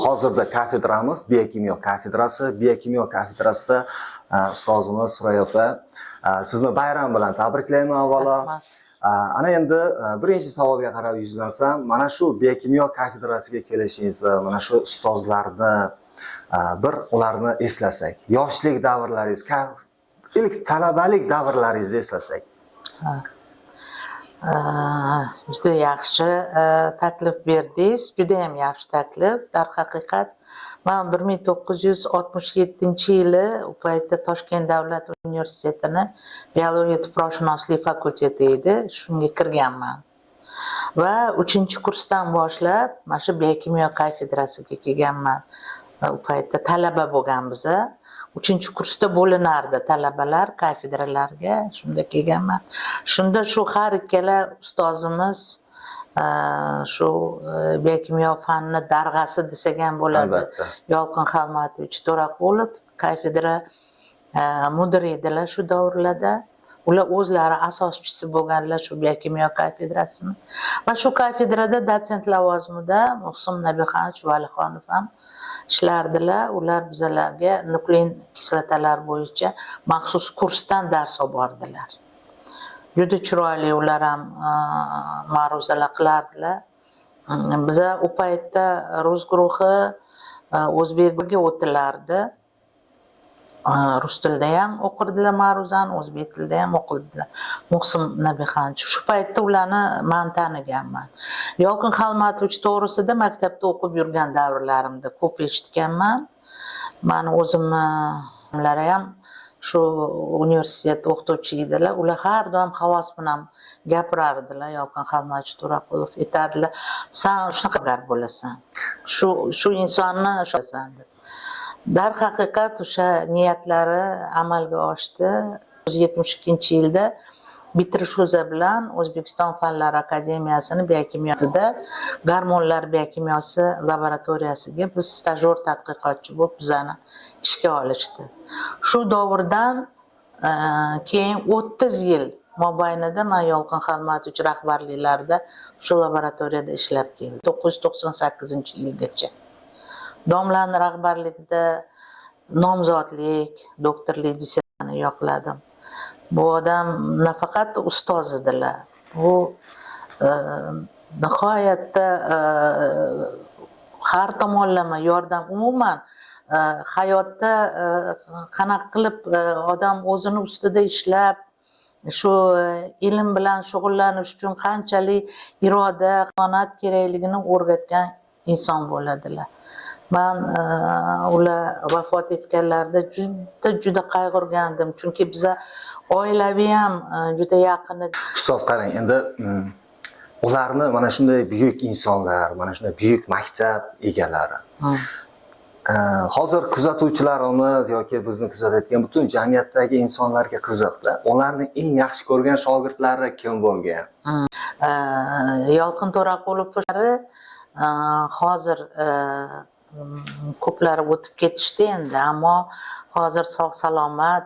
hozirda kafedramiz biokimyo kafedrasi. Biokimyo kafedrasida ustozimiz Surayya opa, sizni bayram bilan tabriklayman avvalo. Ana endi birinchi savolga qarab yuzlansam, mana shu biokimyo kafedrasiga kelishingizni, mana shu ustozlarni bir ularni eslasak, yoshlik davrlaringiz, ilk talabalik davrlaringizni eslasak. Juda yaxshi taklif berdingiz, juda ham yaxshi taklif. Darhaqiqat men 1967-yili u paytda Toshkent davlat universitetini biologiya tuproqshunoslik fakulteti edi, shunga kirganman. Va 3-kursdan boshlab mana shu biokimyo kafedrasiga kelganman. U paytda talaba bo'lganmiz. 3-kursda bo'linardi talabalar kafedralarga, shunda kelganman. Shunda shu har ikkala ustozimiz shu biokimyo fanni darg'asi desak ham bo'ladi. Yolqin Xalmatovich To'raqulov kafedra mudir edilar shu davrlarda. Ular o'zlari asoschisi bo'lganlar shu biokimyo kafedrasini. Va shu kafedrada dotsent lavozimida Muhsin Nabixonovich Valixonov ham ishlardilar. Ular bizlarga nuklein kislotalar bo'yicha maxsus kursdan dars olib bordilar. Juda chiroyli ular ham ma'ruzalar qilardilar. Biza u paytda rus guruhi o'zbekga o'tilardi. Rus tilida ham o'qirdilar ma'ruzani, o'zbek tilida ham o'qildilar. Muhsin Nabixonovich shu paytda ularni men taniganman. Yolqin Xalmatovich to'g'risida maktabda o'qib yurgan davrlarimda ko'p eshitganman. Meni o'zimlar ham shu universitet o'qituvchi edilar. Ular har doim havas bilan gapirardilar. Yolqin Xalmatovich To'raqulov aytardilar, "Sen shunaqa gar bo'lasan. Shu insonni o'shasan." Darhaqiqat o'sha niyatlari amalga oshdi. 1972-yilda bitirish o'zi bilan O'zbekiston Fanlar akademiyasini biokimyoda gormonlar biokimyosi laboratoriyasiga biz stajyor tadqiqotchi bo'lib bizani ishga olishdi. Shu davrdan keyin 30 yil mobaynida men Yolqin Xalmatovich rahbarliklarida shu laboratoriyada ishlab keldim. 1998-yilgacha. Domlani rahbarligida nomzodlik, doktorlik dissertatsiyani yoqladim. Bu odam nafaqat ustoz edilar. Bu nihoyatda har tomonlama yordam, umuman hayotda qanaqa qilib odam o'zini ustida ishlab shu ilm bilan shug'ullanish uchun qanchalik iroda, qonat kerakligini o'rgatgan inson bo'ladilar. Men ular vafot etganlarida juda qayg'urgandim, chunki biza oilaviy ham juda yaqin edi. Ustoz qarang, endi ularni mana shunday buyuk insonlar, mana shunday buyuk maktab egalari. Hozir kuzatuvchilarimiz yoki bizni kuzatayotgan butun jamiyatdagi insonlarga qiziqdi. Ularning eng yaxshi ko'rgan shogirdlari kim bo'lgan? Yolqin To'raqulovlari hozir ko'plari o'tib ketishdi endi, ammo hozir sog' salomat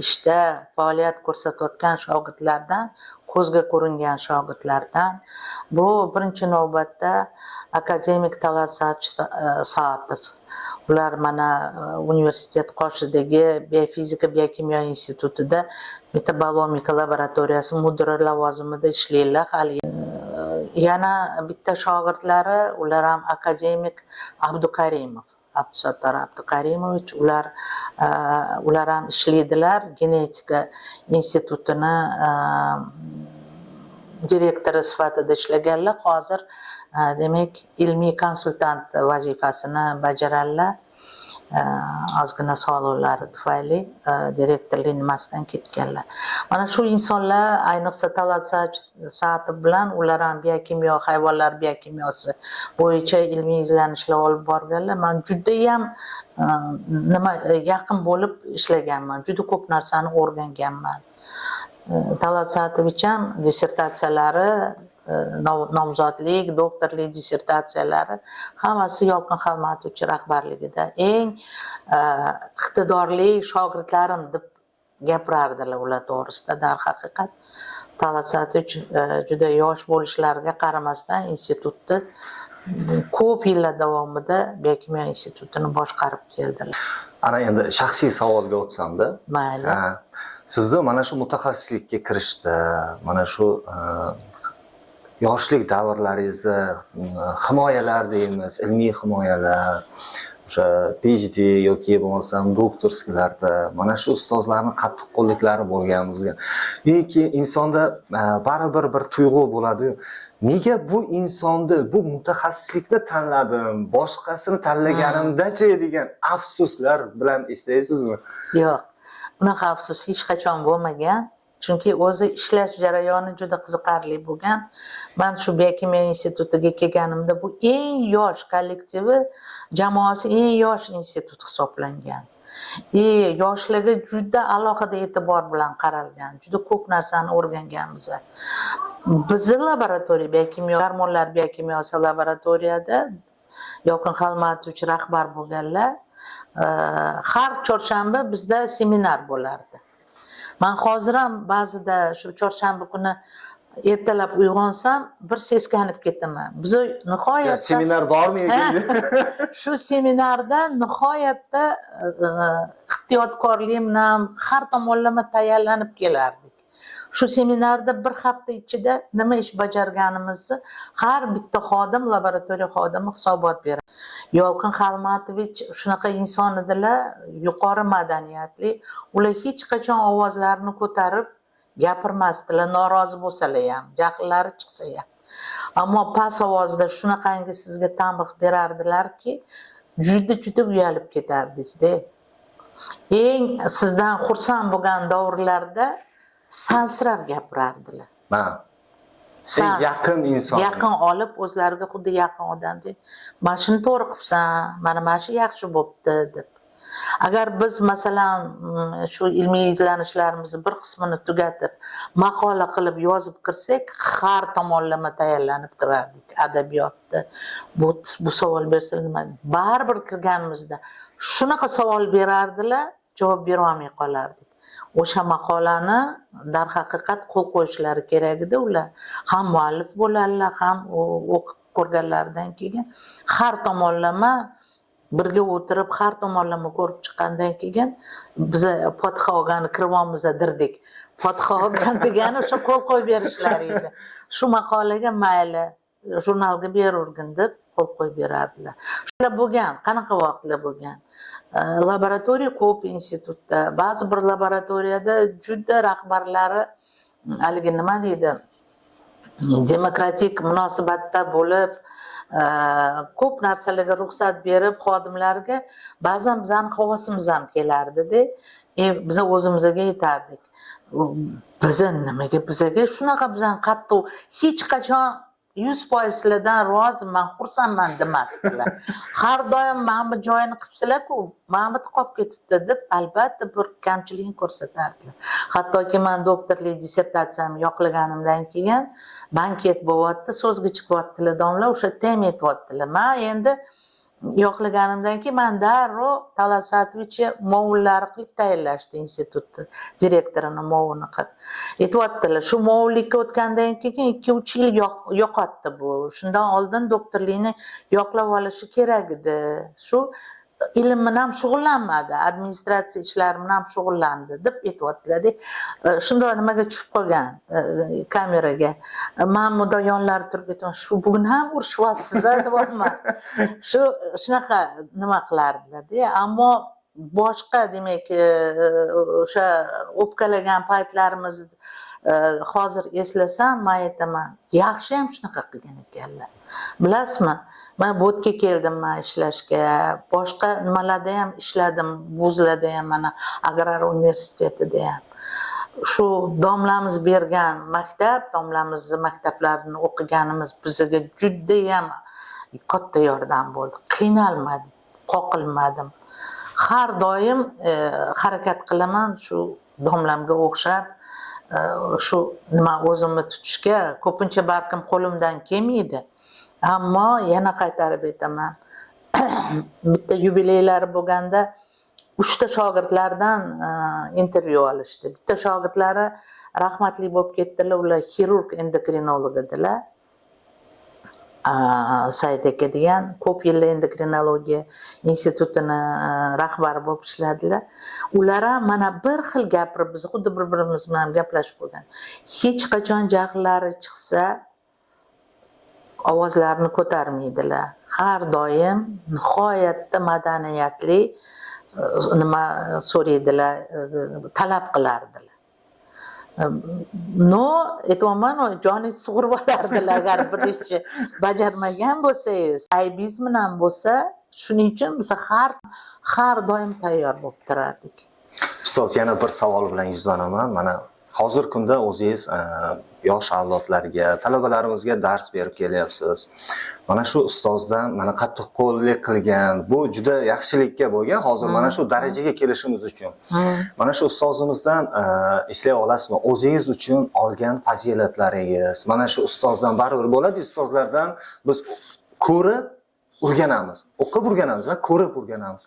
ishda faoliyat ko'rsatayotgan shogirdlardan, ko'zga ko'ringan shogirdlardan bu birinchi navbatda akademik Talat Saatov. Ular mana universitet qoshidagi biofizika biokimyo institutida metabolomika laboratoriyasi mudiri lavozimida ishlaydilar hali. Yana bitta shogirdlari, ular ham akademik Abdukarimov, Abdusattor Abdukarimovich, ular ham ishlaydilar. Genetika institutini direktori sifatida ishlaganlar. Hozir demak ilmiy konsultant vazifasini bajaradilar. Ozgina sog'liqlari tufayli direktorlik nimasidan ketganlar. Mana shu insonlar, ayniqsa Talat Saatov bilan ular ham biokimyo, hayvonlar biokimyosi bo'yicha ilmiy izlanishlar olib borganlar. Men juda ham yaqin bo'lib ishlaganman. Juda ko'p narsani o'rganganman. Talat Saatovich ham dissertatsiyalari, nomzodlik, doktorlik dissertatsiyalari hammasi Yolqin Xalmatovich rahbarligida eng iqtidorli shogirdlarim deb gapirardilar ular to'g'risida. Darhaqiqat Talat Saatovich juda yosh bo'lishlariga qaramasdan institutni ko'p yillar davomida biokimyo institutini boshqarib keldilar. Ana endi shaxsiy savolga o'tsam-da. Mayli. Sizni mana shu mutaxassislikka kirishda, mana shu yoshlik davrlaringizda himoyalar deymiz, ilmiy himoyalar, o'sha PhD yoki bo'lmasam doktorskilarda mana shu ustozlarning qattiqqo'lliklari bo'lganimizga. Yoki insonda baribir bir tuyg'u bo'ladi. Nega bu insonni, bu mutaxassislikni tanladim, boshqasini tanlaganimda-chi degan afsuslar bilan eslaysizmi? Yo'q. Bunaqa afsus hech qachon bo'lmagan. Chunki o'zi ishlash jarayoni juda qiziqarli bo'lgan. Men shu biokimyo institutiga kelganimda bu eng yosh kollektivi, jamoasi eng yosh institut hisoblangan. Yoshligi juda alohida e'tibor bilan qaralgan. Juda ko'p narsani o'rganganmiz. Bizning laboratoriya biokimyo, gormonlar biokimyosi laboratoriyada Yolqin Xolmatovich rahbar bo'lganlar. Har chorshanba bizda seminar bo'lardi. Men hozir ham ba'zida shu chorshanba kuni ertalab uyg'onsam bir seskanib ketaman. Biz nihoyatda seminar bormi ekan? Shu seminarda nihoyatda ehtiyotkorligim ham har tomonlama tayyorlanib kelardik. Shu seminarda bir hafta ichida nima ish bajarganimizni har bitta xodim, laboratoriya xodimi hisobot beradi. Yolqin Xolmatovich shunaqa inson edilar, yuqori madaniyatli. Ular hech qachon ovozlarini ko'tarib gapirmasdilar, norozi bo'lsalar ham, jahllari chiqsa ham. Ammo past ovozda shunaqangi sizga tanbeh berardilarki, juda uyalib ketardingiz-da. Eng sizdan xursand bo'lgan davrlarda sansirab gapirardilar. Yaqin inson. Yaqin olib, o'zlariga xuddi yaqin odamdek, "Mana shuni to'g'ri qilibsan, mana shu yaxshi bo'pti" deb. Agar biz masalan shu ilmiy izlanishlarimizni bir qismini tugatib, maqola qilib yozib kirsak, har tomonlama tayyorlanib kirardik adabiyotda. Bu savol bersa nima? Baribir kirganimizda shunaqa savol berardilar, javob bera olmay qolardik. O'sha maqolani darhaqiqat qo'l qo'yishlari kerak edi ular. Ham muallif bo'lganlar, ham o'qib ko'rganlaridan keyin har tomonlama birga o'tirib, har tomonlama ko'rib chiqqandan keyin biz fotiha olgani kirvomizda dirdik. Fotiha olgan degani o'sha qo'l qo'yib berishlari edi. Shu maqolaga mayli jurnalga berurgin deb qo'l qo'yib berardilar. Shunday bo'lgan, qanaqa vaqtlar bo'lgan? Laboratoriya ko'p institutda, ba'zi bir laboratoriyada juda rahbarlari haligi nima deydi, demokratik munosabatda bo'lib, ko'p narsalarga ruxsat berib, xodimlarga ba'zan bizning havosimiz ham kelardi-da. Biz o'zimizga aytardik. Bizaga shunaqa bizdan qattiq hech qachon 100% sizlardan roziman, xursandman demasdilar. Har doim mana bu joyini qilibsizlar-ku, mana bu qolib ketibdi deb albatta bir kamchilikni ko'rsatardilar. Hattoki men doktorlik dissertatsiyamni yoqlaganimdan keyin banket bo'lyapti, so'zga chiqyaptilar domla, o'sha tem etyaptilar. Men endi yoqlaganimdan keyin men darrov Talat Satovich mo'g'ullari qilib tayinlashdi institutni direktorini mo'g'uni qilib. Aytyaptilar, shu mo'g'ullikka o'tgandan keyin 2-3 yil yo'qotdi bu. Shundan oldin doktorlikni yoqlab olishi kerak edi. Shu ilm bilan ham shug'ullanmadi, administratsiya ishlari bilan ham shug'ullandi deb aytyaptilar-da. Shunda nimaga tushib qolgan kameraga. Men mundoq yonlari turib aytaman, shu bugun ham urishyapsiz deyapman. Shunaqa nima qilardilar-da. Ammo boshqa demak o'sha o'pkalagan paytlarimiz hozir eslasam, men aytaman, yaxshi ham shunaqa qilgan ekanlar. Bilasizmi? Men bo'tga keldim men ishlashga, boshqa nimalarda ham ishladim, vuzlarda ham, mana Agrar universitetida ham. Shu domlamiz bergan maktab, domlamizni maktablarini o'qiganimiz bizga juda ham katta yordam bo'ldi. Qiynalmadim, qoqilmadim. Har doim harakat qilaman shu domlamga o'xshab, shu nima o'zimni tutishga ko'pincha balkim qo'limdan kelmaydi. Ammo yana qaytarib aytaman, bitta yubileylari bo'lganda 3 ta shogirdlardan intervyu olishdi. Bitta shogirdlari rahmatli bo'lib ketdilar, ular xirurg endokrinolog edilar. Said aka degan ko'p yillar endokrinologiya institutini rahbari bo'lib ishladilar. Ular ham mana bir xil gapirib, biz xuddi bir-birimiz bilan gaplashib qo'ygan. Hech qachon jahllari chiqsa ovozlarini ko'tarmaydilar. Har doim nihoyatda madaniyatli nima so'raydilar, talab qilardilar. No, aytmoqman, joningiz sug'urib olardilar agar bir ishni bajarmagan bo'lsangiz, aybingiz bilan bo'lsa, shuning uchun biz har doim tayyor bo'lib turardik. Ustoz, yana bir savol bilan yuzlanaman. Mana hozir kunda o'zingiz yosh avlodlarga, talabalarimizga dars berib kelyapsiz. Mana shu ustozdan mana qattiqqo'llik qilgan, bu juda yaxshilikka bo'lgan, hozir mana shu darajaga kelishimiz uchun. Mana shu ustozimizdan eslay olasizmi? O'zingiz uchun olgan fazilatlaringiz, mana shu ustozdan baribir bo'ladi, ustozlardan biz ko'rib o'rganamiz, o'qib o'rganamiz va ko'rib o'rganamiz.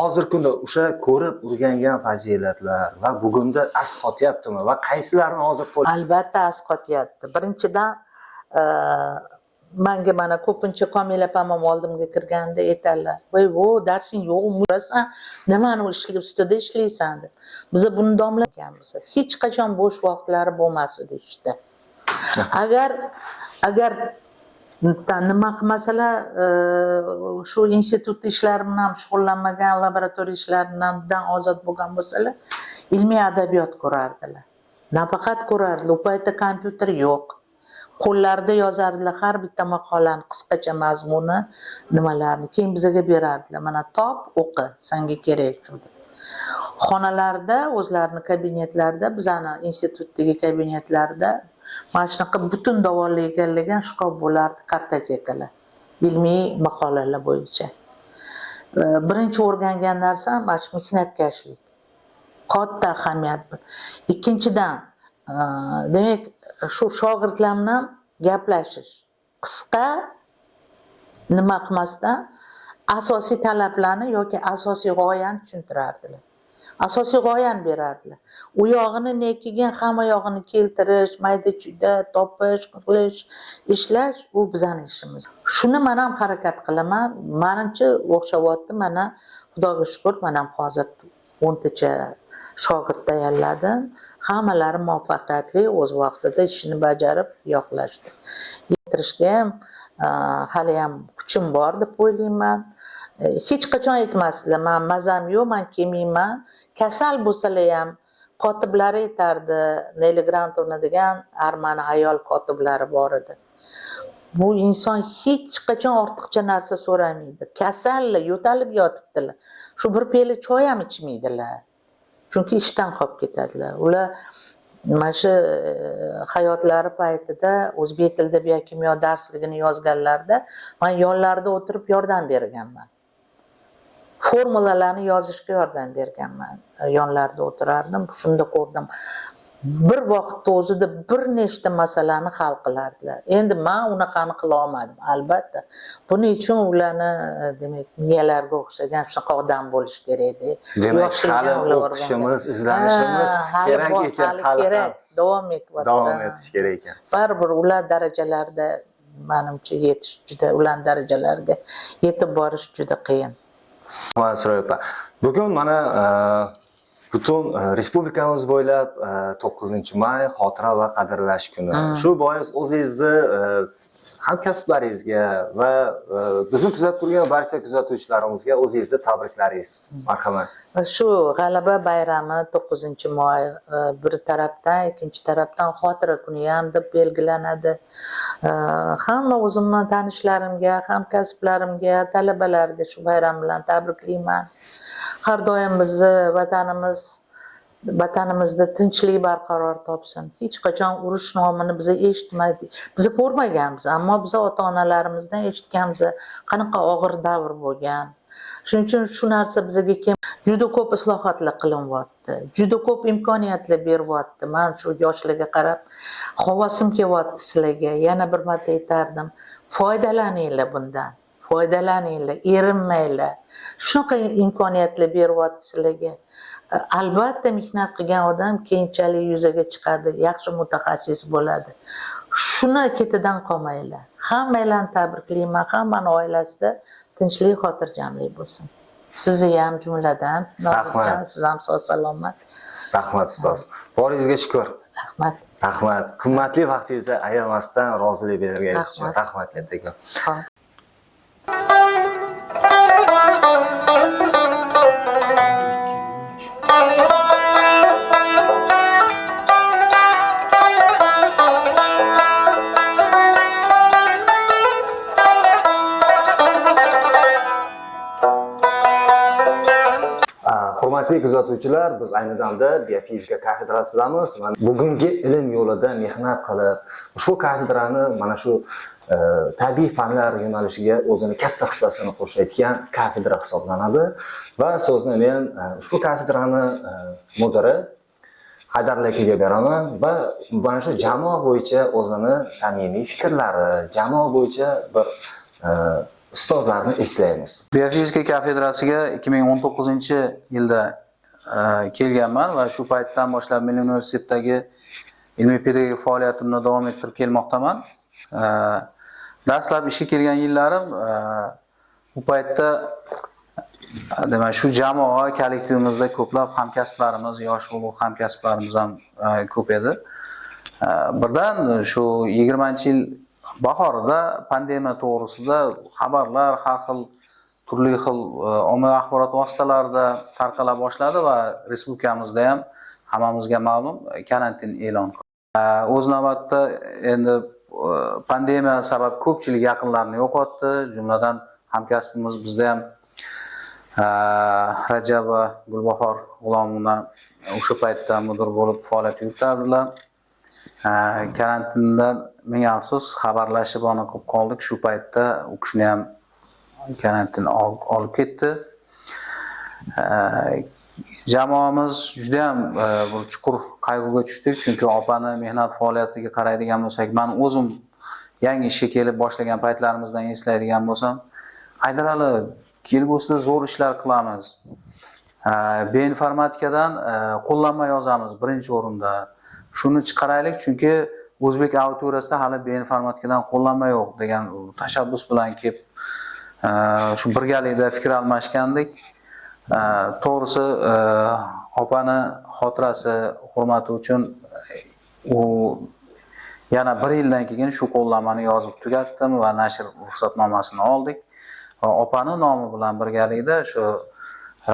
Hozir kunda o'sha ko'rib o'rgangan fazilatlar va bugunda asqotyaptimi va qaysilarini hozir Albatta asqotyapti. Birinchidan menga mana ko'pincha Komil opam oldimga kirganda aytadilar: "Voy, darsing yo'qmi, murasan, nimani ustida ishlaysan?" deb. Biz buni domlaganmiz. Hech qachon bo'sh vaqtlari bo'lmas edi ishda. Agar nima qilmasalar, shu institut ishlari bilan shug'ullanmagan, laboratoriya ishlari bilan ozod bo'lgan bo'lsalar, ilmiy adabiyot ko'rardilar. Nafaqat ko'rardilar, u paytda kompyuter yo'q. Qo'llarida yozardilar har bitta maqolani, qisqacha mazmuni, nimalarni keyin bizga berardilar. Mana top, o'qi, senga kerak shu. Xonalarda, o'zlarining kabinetlarida, bizani institutdagi kabinetlarda mana shunaqa butun davolni egallagan shkaf bo'lardi, kartotekalar, ilmiy maqolalar bo'yicha. Birinchi o'rgangan narsam mana shu mehnatkashlik. Katta ahamiyat. Ikkinchidan, demak, shu shogirdlar bilan gaplashish. Qisqa nima qilmasdan asosiy talablarni yoki asosiy g'oyani tushuntirardilar. Asosiy g'oyani berardilar. U yog'ini nekigan hamma yog'ini keltirish, mayda-chuyda topish, qilish, ishlash u bizning ishimiz. Shuni men ham harakat qilaman. Menimcha o'xshabyapti. Mana Xudoga shukr, men ham hozir 10 tacha shogird tayyorladim. Hammalari muvaffaqiyatli o'z vaqtida ishini bajarib yo'qlashdi. Yetirishga ham hali ham kuchim bor deb o'ylayman. Hech qachon aytmasdilar, men mazam yo'q, men kelmayman. Kasal bo'lsalar ham kotiblari aytardi, Neli Grantovna degan armani ayol kotiblari bor edi. Bu inson hech qachon ortiqcha narsa so'ramaydi. Kasallar, yo'talib yotibdilar. Shu bir piyola choy ham ichmaydilar. Chunki ishdan qolib ketadilar. Ular mana shu hayotlari paytida o'zbek tilida biokimyo darsligini yozganlarda men yonlarida o'tirib yordam berganman. Formulalarni yozishga yordam berganman. Yonlarida o'tirardim, shunda ko'rdim. Bir vaqtda o'zida bir nechta masalani hal qilardilar. Endi men unaqani qila olmadim, albatta. Buning uchun ularni, demak, miyalarga o'xshagan shunaqa odam bo'lish kerak edi. Demak, hali o'qishimiz, izlanishimiz kerak ekan, hali davom etish kerak ekan. Baribir ular darajalarida menimcha yetish juda, ular darajalariga yetib borish juda qiyin. Bugun mana butun respublikamiz bo'ylab 9-may xotira va qadrlash kuni. Shu bois o'zingizni hamkasblaringizga va bizni kuzatib turgan barcha kuzatuvchilarimizga o'zingizni tabriklaringiz. Marhamat. Shu g'alaba bayrami 9-may bir tarafdan, ikkinchi tarafdan xotira kuni ham deb belgilanadi. Hamma o'zimni tanishlarimga, hamkasblarimga, talabalarga shu bayram bilan tabriklayman. Har doim bizni vatanimizda tinchlik barqaror topsin. Hech qachon urush nomini biz eshitmadik. Biz ko'rmaganmiz, ammo biz ota-onalarimizdan eshitganmiz, qanaqa og'ir davr bo'lgan. Shuning uchun shu narsa bizga juda ko'p islohotlar qilinyapti. Juda ko'p imkoniyatlar beryapti. Men shu yoshlarga qarab havosim kelyapti sizlarga. Yana bir marta aytardim, foydalaninglar bundan. Foydalaninglar, erinmanglar. Shunaqa imkoniyatlar beryapti sizlarga. Albatta mehnat qilgan odam keyinchalik yuzaga chiqadi, yaxshi mutaxassis bo'ladi. Shuni ketidan qolmanglar. Hammalarni tabriklayman, hammani oilasida tinchlik, xotirjamlik bo'lsin. Sizni ham jumladan, Nozirjon, siz ham sog' salomat. Rahmat ustoz. Boringizga shukr. Rahmat. Rahmat. Qimmatli vaqtingizni ayamasdan rozilik berganingiz uchun Rahmat. rahmat kattakon. Xo'p. Hurmatli kuzatuvchilar, biz ayni damda biofizika kafedrasidamiz. Bugungi ilm yo'lida mehnat qilib, ushbu kafedrani mana shu tabiiy fanlar yo'nalishiga o'zini katta hissasini qo'shayotgan kafedra hisoblanadi va so'zni men ushbu kafedrani mudiri Haydar akaga beraman va mana shu jamoa bo'yicha o'zini samimiy fikrlari, jamoa bo'yicha bir ustozlarni eslaymiz. Biofizika kafedrasiga 2019-yilda kelganman va shu paytdan boshlab Milliy universitetdagi ilmiy pedagogik faoliyatimni davom ettirib kelmoqdaman. Dastlab ishga kelgan yillarim bu paytda demak shu jamoa kollektivimizda ko'plab hamkasblarimiz, yosh ulug' hamkasblarimiz ham ko'p edi. Birdan shu 20-yil bahorida pandemiya to'g'risida xabarlar har xil turli xil ommaviy axborot vositalarida tarqala boshladi va respublikamizda ham hammamizga ma'lum karantin e'lon qilindi. O'z navbatida endi pandemiya sabab ko'pchilik yaqinlarini yo'qotdi, jumladan hamkasbimiz bizda ham Rajaba Gulbahor G'ulomova o'sha paytda mudir bo'lib faoliyat yuritardilar. Karantindan ming afsus xabarlashib qilib qoldik. Shu paytda u kishini ham karantin olib ketdi. Jamoamiz juda ham bir chuqur qayg'uga tushdik, chunki opani mehnat faoliyatiga qaraydigan bo'lsak, men o'zim yangi ishga kelib boshlagan paytlarimizdan eslaydigan bo'lsam, Haydarali, kelgusida zo'r ishlar qilamiz. Bioinformatikadan qo'llanma yozamiz birinchi o'rinda. Shuni chiqaraylik, chunki o'zbek auditoriyasida hali bioinformatikadan qo'llanma yo'q degan tashabbus bilan kelib shu birgalikda fikr almashgandik. To'g'risi opani xotirasi hurmati uchun u yana 1 yildan keyin shu qo'llanmani yozib tugatdim va nashr ruxsatnomasini oldik. Opani nomi bilan birgalikda shu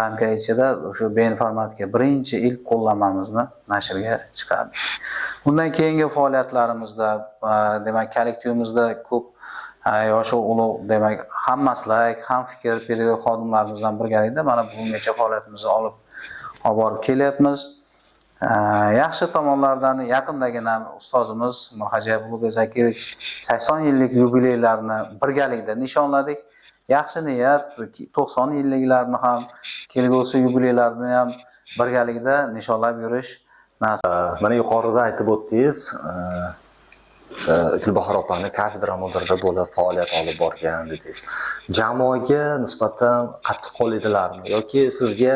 ramka ichida shu bioinformatika birinchi ilk qo'llanmamizni nashrga chiqardik. Bundan keyingi faoliyatlarimizda demak kollektivimizda ko'p yoshi ulug' demak ham maslak, ham fikr pedagog xodimlarimizdan birgalikda mana bugungacha faoliyatimizni olib borib kelyapmiz. Yaxshi tomonlardan yaqindagina ustozimiz Mirhajiyev Ulug'bek Zakirov 80 yillik yubileylarini birgalikda nishonladik. Yaxshi niyat 90 yilliklarni ham, kelgusi yubileylarni ham birgalikda nishonlab yurish nasib. Mana yuqorida aytib o'tdingiz, o'sha Gulbahor opani kafedra mudirida bo'lib faoliyat olib borgan dedingiz. Jamoaga nisbatan qattiq qo'l edilarmi yoki sizga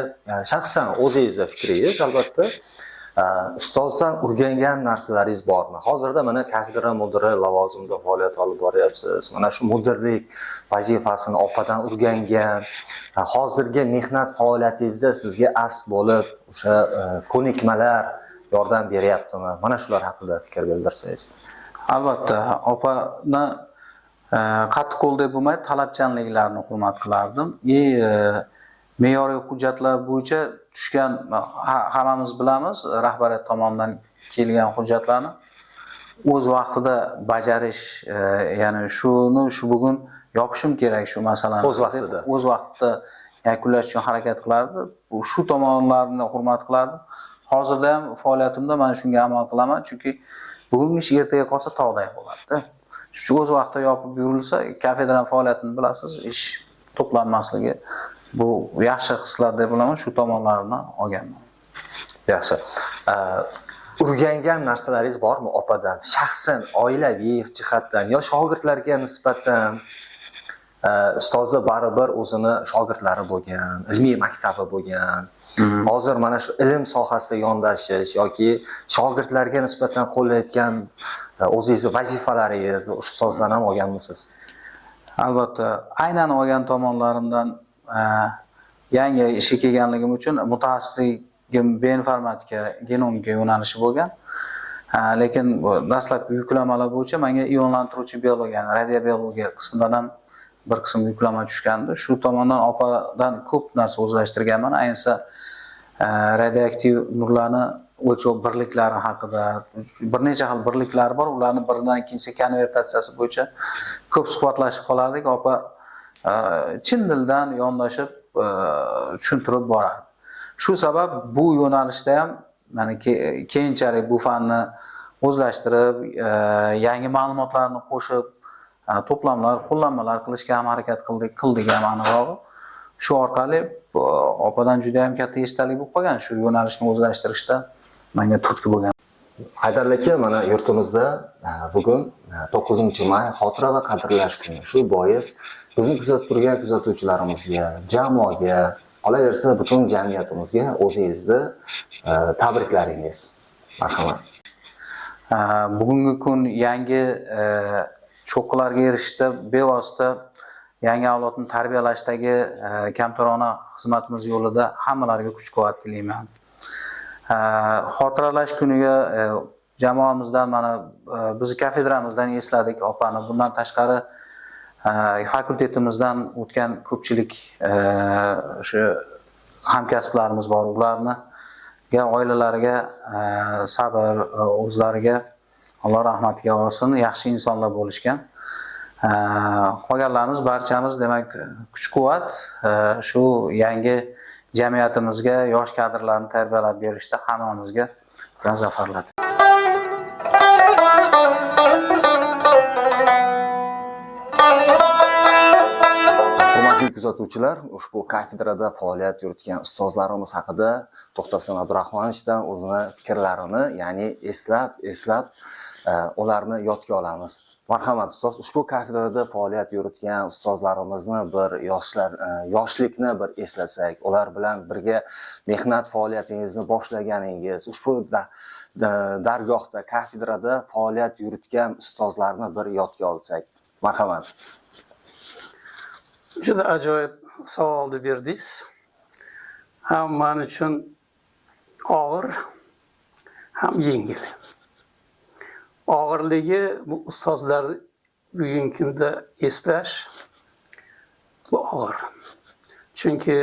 shaxsan o'zingizning fikringiz albatta ustozdan o'rgangan narsalaringiz bormi? Hozirda mana kafedra mudiri lavozimida faoliyat olib boryapsiz. Mana shu mudirlik vazifasini opadan o'rgangan, hozirgi mehnat faoliyatingizda sizga asl bo'lib o'sha ko'nikmalar yordam beryaptimi? Mana shular haqida fikr bildirsangiz. Albatta, opani qattiq qo'l deb bo'lmaydi, talabchanliklarini hurmat qilardim. Me'yoriy hujjatlar bo'yicha tushgan hammamiz bilamiz, rahbariyat tomonidan kelgan hujjatlarni o'z vaqtida bajarish, ya'ni shu bugun yopishim kerak shu masalani. O'z vaqtida yakunlash uchun harakat qilardi. Shu tomonlarni hurmat qilardim. Hozirda ham faoliyatimda men shunga amal qilaman, chunki bugungi ish ertaga qolsa tog'day bo'ladi. Shu o'z vaqtida yopib yurilsa, kafedra faoliyatini bilasiz, ish to'planmasligi bu yaxshi hislar deb bilaman, shu tomonlarini olganman. Yaxshi. O'rgangan narsalaringiz bormi opadan? Shaxsan, oilaviy jihatdan yo shogirdlarga nisbatan ustozda baribir o'zini shogirdlari bo'lgan, ilmiy maktabi bo'lgan. Hozir mana shu ilm sohasida yondashish yoki shogirdlarga nisbatan qo'llayotgan o'zingizni vazifalaringiz, ustozdan ham olganmisiz? Albatta, aynan olgan tomonlarimdan yangi ishga kelganligim uchun mutaxassisligim bioinformatika, genomika yo'nalishi bo'lgan. Lekin bu dastlabki yuklamalar bo'yicha menga ionlantiruvchi biologiya, radiobiologiya qismidan ham bir qism yuklama tushgandi. Shu tomondan opadan ko'p narsa o'zlashtirganman. Ayniqsa radioaktiv nurlarni o'lchov birliklari haqida bir necha xil birliklar bor. Ularni biridan ikkinchisiga konvertatsiyasi bo'yicha ko'p suhbatlashib qolardik. Opa chin dildan yondashib tushuntirib borardi. Shu sabab bu yo'nalishda ham mana keyinchalik bu fanni o'zlashtirib, yangi ma'lumotlarni qo'shib, to'plamlar, qo'llanmalar qilishga ham harakat qildik ham aniqrog'i. Shu orqali opadan juda ham katta esdalik bo'lib qolgan, shu yo'nalishni o'zlashtirishda menga turtki bo'lgan. Haydar aka, mana yurtimizda bugun 9-may xotira va qadrlash kuni. Shu bois bizni kuzatib turgan kuzatuvchilarimizga, jamoaga, qolaversa butun jamiyatimizga o'zingizni tabriklaringiz. Marhamat. Bugungi kun yangi cho'qqilarga erishishda bevosita yangi avlodni tarbiyalashdagi kamtarona xizmatimiz yo'lida hammalariga kuch-quvvat tilayman. Xotiralash kuniga jamoamizdan mana biz kafedramizdan esladik opani. Bundan tashqari fakultetimizdan o'tgan ko'pchilik shu hamkasblarimiz bor. Ularni oilalariga sabr, o'zlariga Alloh rahmatiga olsin, yaxshi insonlar bo'lishgan. Qolganlarimiz barchamiz demak kuch-quvvat shu yangi jamiyatimizga yosh kadrlarni tarbiyalab berishda hammamizga zafarlar. Hurmatli kuzatuvchilar, ushbu kafedrada faoliyat yuritgan ustozlarimiz haqida To'xtasin Abdurahmonovichdan o'zini fikrlarini, ya'ni eslab ularni yodga olamiz. Marhamat ustoz, ushbu kafedrada faoliyat yuritgan ustozlarimizni bir yoshlikni bir eslasak, ular bilan birga mehnat faoliyatingizni boshlaganingiz, ushbu dargohda, kafedrada faoliyat yuritgan ustozlarni bir yodga olsak. Marhamat. Juda ajoyib savolni berdingiz. Ham men uchun og'ir, ham yengil. Og'irligi bu ustozlarni bugungi kunda eslash bu og'ir. Chunki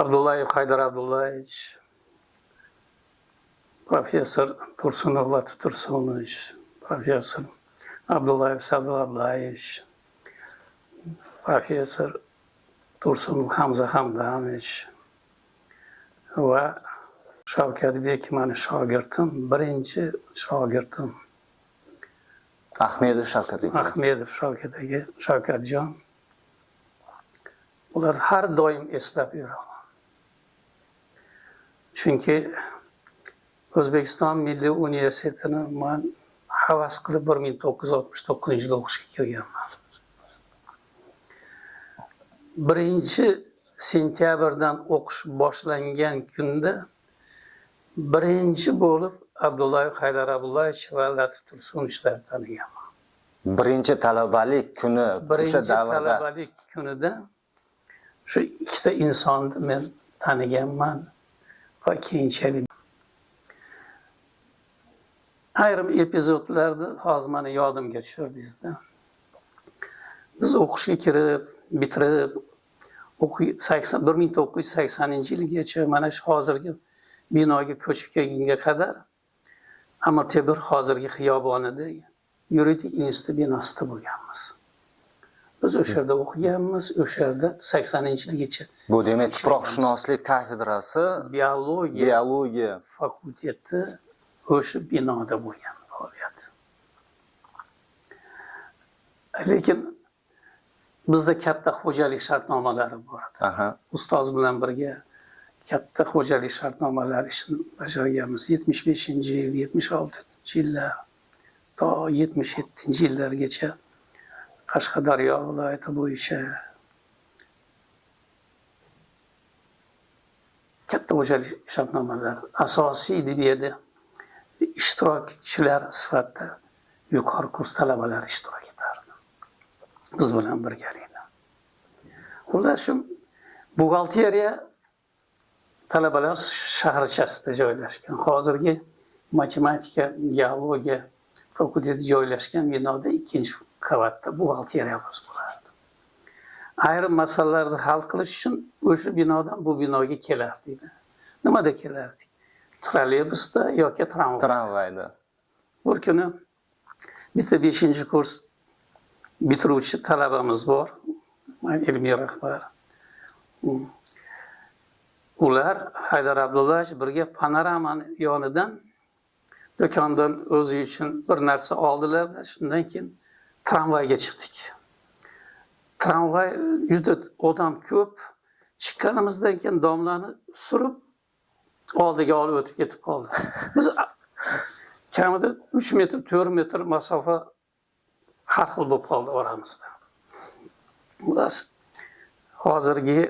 Abdullayev Haydar Abdullayevich, professor Tursunov Latif Tursunovich, professor Abdullayev Sadul Abdullayevich, professor Tursunov Hamza Hamdamovich va Shavkatbek mani shogirdim, birinchi shogirdim. Ahmedov Shavkatbek. Ahmedov Shavkatjon. Ular har doim eslab yuraman. Chunki O'zbekiston Milliy universitetini men havas qilib 1969-yilda o'qishga kirganman. 1-sentyabrdan o'qish boshlangan kunda birinchi bo'lib Abdullayev Haydar Abdullayevich va Latif Tursunovichlarni taniganman. Birinchi talabalik kuni o'sha davrda. Talabalik kunida shu ikkita insonni men taniganman va keyinchalik ayrim epizodlarda hozir meni yodimga tushirdingizda. Biz o'qishga kirib, bitirib 1980-yilgacha mana shu hozirgi binoga ko'chib kelgunga qadar Amir hozirgi xiyobonida yuridik institut binosida bo'lganmiz. Biz o'sha yerda o'qiganmiz, o'sha yerda 80-yilgacha. Bu demak tuproqshunoslik kafedrasi, biologiya fakulteti o'sha binoda bo'lgan faoliyat. Lekin bizda katta xo'jalik shartnomalari bor edi. Ustoz bilan birga katta xo'jalik shartnomalari ishini bajarganmiz. 75-yil, 76-yillar, to 77-yillargacha Qashqadaryo viloyati bo'yicha katta xo'jalik shartnomalari asosiy deb edi ishtirokchilar sifatida yuqori kurs talabalari ishtirok etardi. Biz bilan birgalikda. Xullas shu buxgalteriya talabalar shaharchasida joylashgan. Hozirgi matematika, geologiya fakulteti joylashgan binoda 2-qavatda buxgalteriyamiz bo'ladi. Ayrim masalalarni hal qilish uchun o'sha binodan bu binoga kelardik. Nimada kelardik? Trolleybusda yoki Tramvayda. Bir kuni bitta 5-kurs bitiruvchi talabamiz bor. Ilmiy rahbar. Ular Haydar Abdullayevich birga panoramani yonidan do'kondan o'zi uchun bir narsa oldilar. Shundan keyin tramvayga chiqdik. Tramvay juda odam ko'p. Chiqqanimizdan keyin domlani surib oldiga olib o'tib ketib qoldi. Biz kamida 3 metr, 4 metr masofa har xil bo'lib qoldi oramizda. Ular hozirgi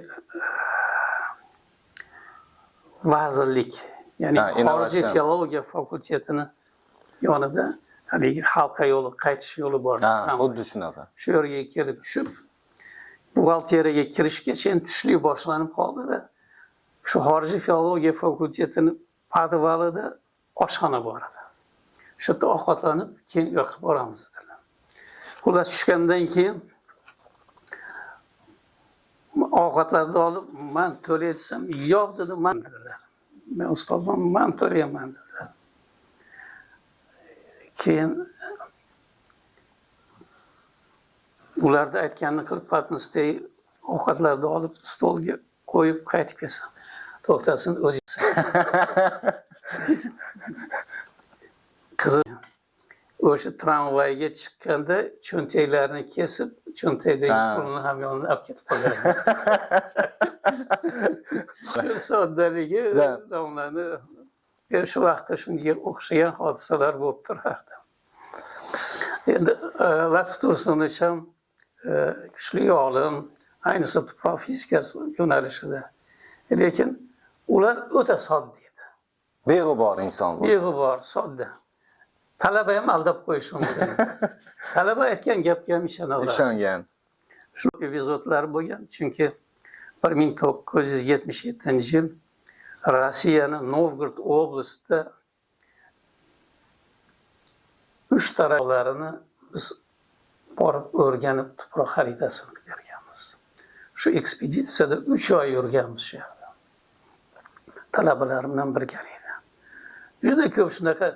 vazirlik, ya'ni xorijiy filologiya fakultetini yonida haligi halqa yo'li, qaytish yo'li bor. Xuddi shunaqa. Shu yerga kelib tushib, buxgalteriyaga kirishgacha tushlik boshlanib qoldi-da. Shu xorijiy filologiya fakultetini podvalida oshxona bor edi. Shu yerda ovqatlanib, keyin yoqib boramiz dedilar. Xullas tushgandan keyin ovqatlarni olib, "Men to'lay desam, yo'q" dedi, "Men" dedilar. "Men ustozman, men to'layman" dedilar. Keyin ularda aytganini qilib, patnisdagi ovqatlarni olib stolga qo'yib qaytib kelsam, to'xtasin o'zingiz. Qizi o'sha tramvayga chiqqanda cho'ntaklarni kesib, cho'ntakdagi pulni ham yonidan olib ketib qolgan. Shu soddaligi domlani shu vaqtda shunga o'xshagan hodisalar bo'lib turardi. Endi Latif Tursunovich ham kuchli olim, ayniqsa tuproq fizikasi yo'nalishida. Lekin ular o'ta sodda edi. Beg'ubor inson bo'ldi. Beg'ubor, sodda. Talaba ham aldab qo'yish mumkin. Talaba aytgan gapga ham ishonaveradi. Ishongan. Shu epizodlar bo'lgan, chunki 1977-yil Rossiyaning Novgorod oblastida 3 taraflarini biz borib o'rganib tuproq xaritasini berganmiz. Shu ekspeditsiyada 3 oy yurganmiz shu yerda. Talabalar bilan birgalikda. Juda ko'p shunaqa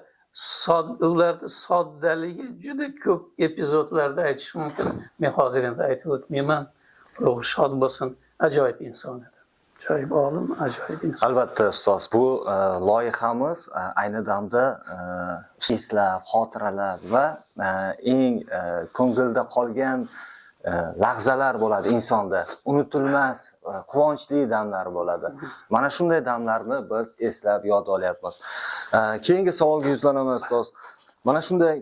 ularni soddaligi juda ko'p epizodlarda aytish mumkin. Men hozir endi aytib o'tmayman. Ruhi shod bo'lsin, ajoyib inson edi. Ajoyib olim, ajoyib inson. Albatta ustoz, bu loyihamiz ayni damda eslab, xotiralab va eng ko'ngilda qolgan lahzalar bo'ladi insonda. Unutilmas, quvonchli damlar bo'ladi. Mana shunday damlarni biz eslab yod olyapmiz. Keyingi savolga yuzlanaman ustoz. Mana shunday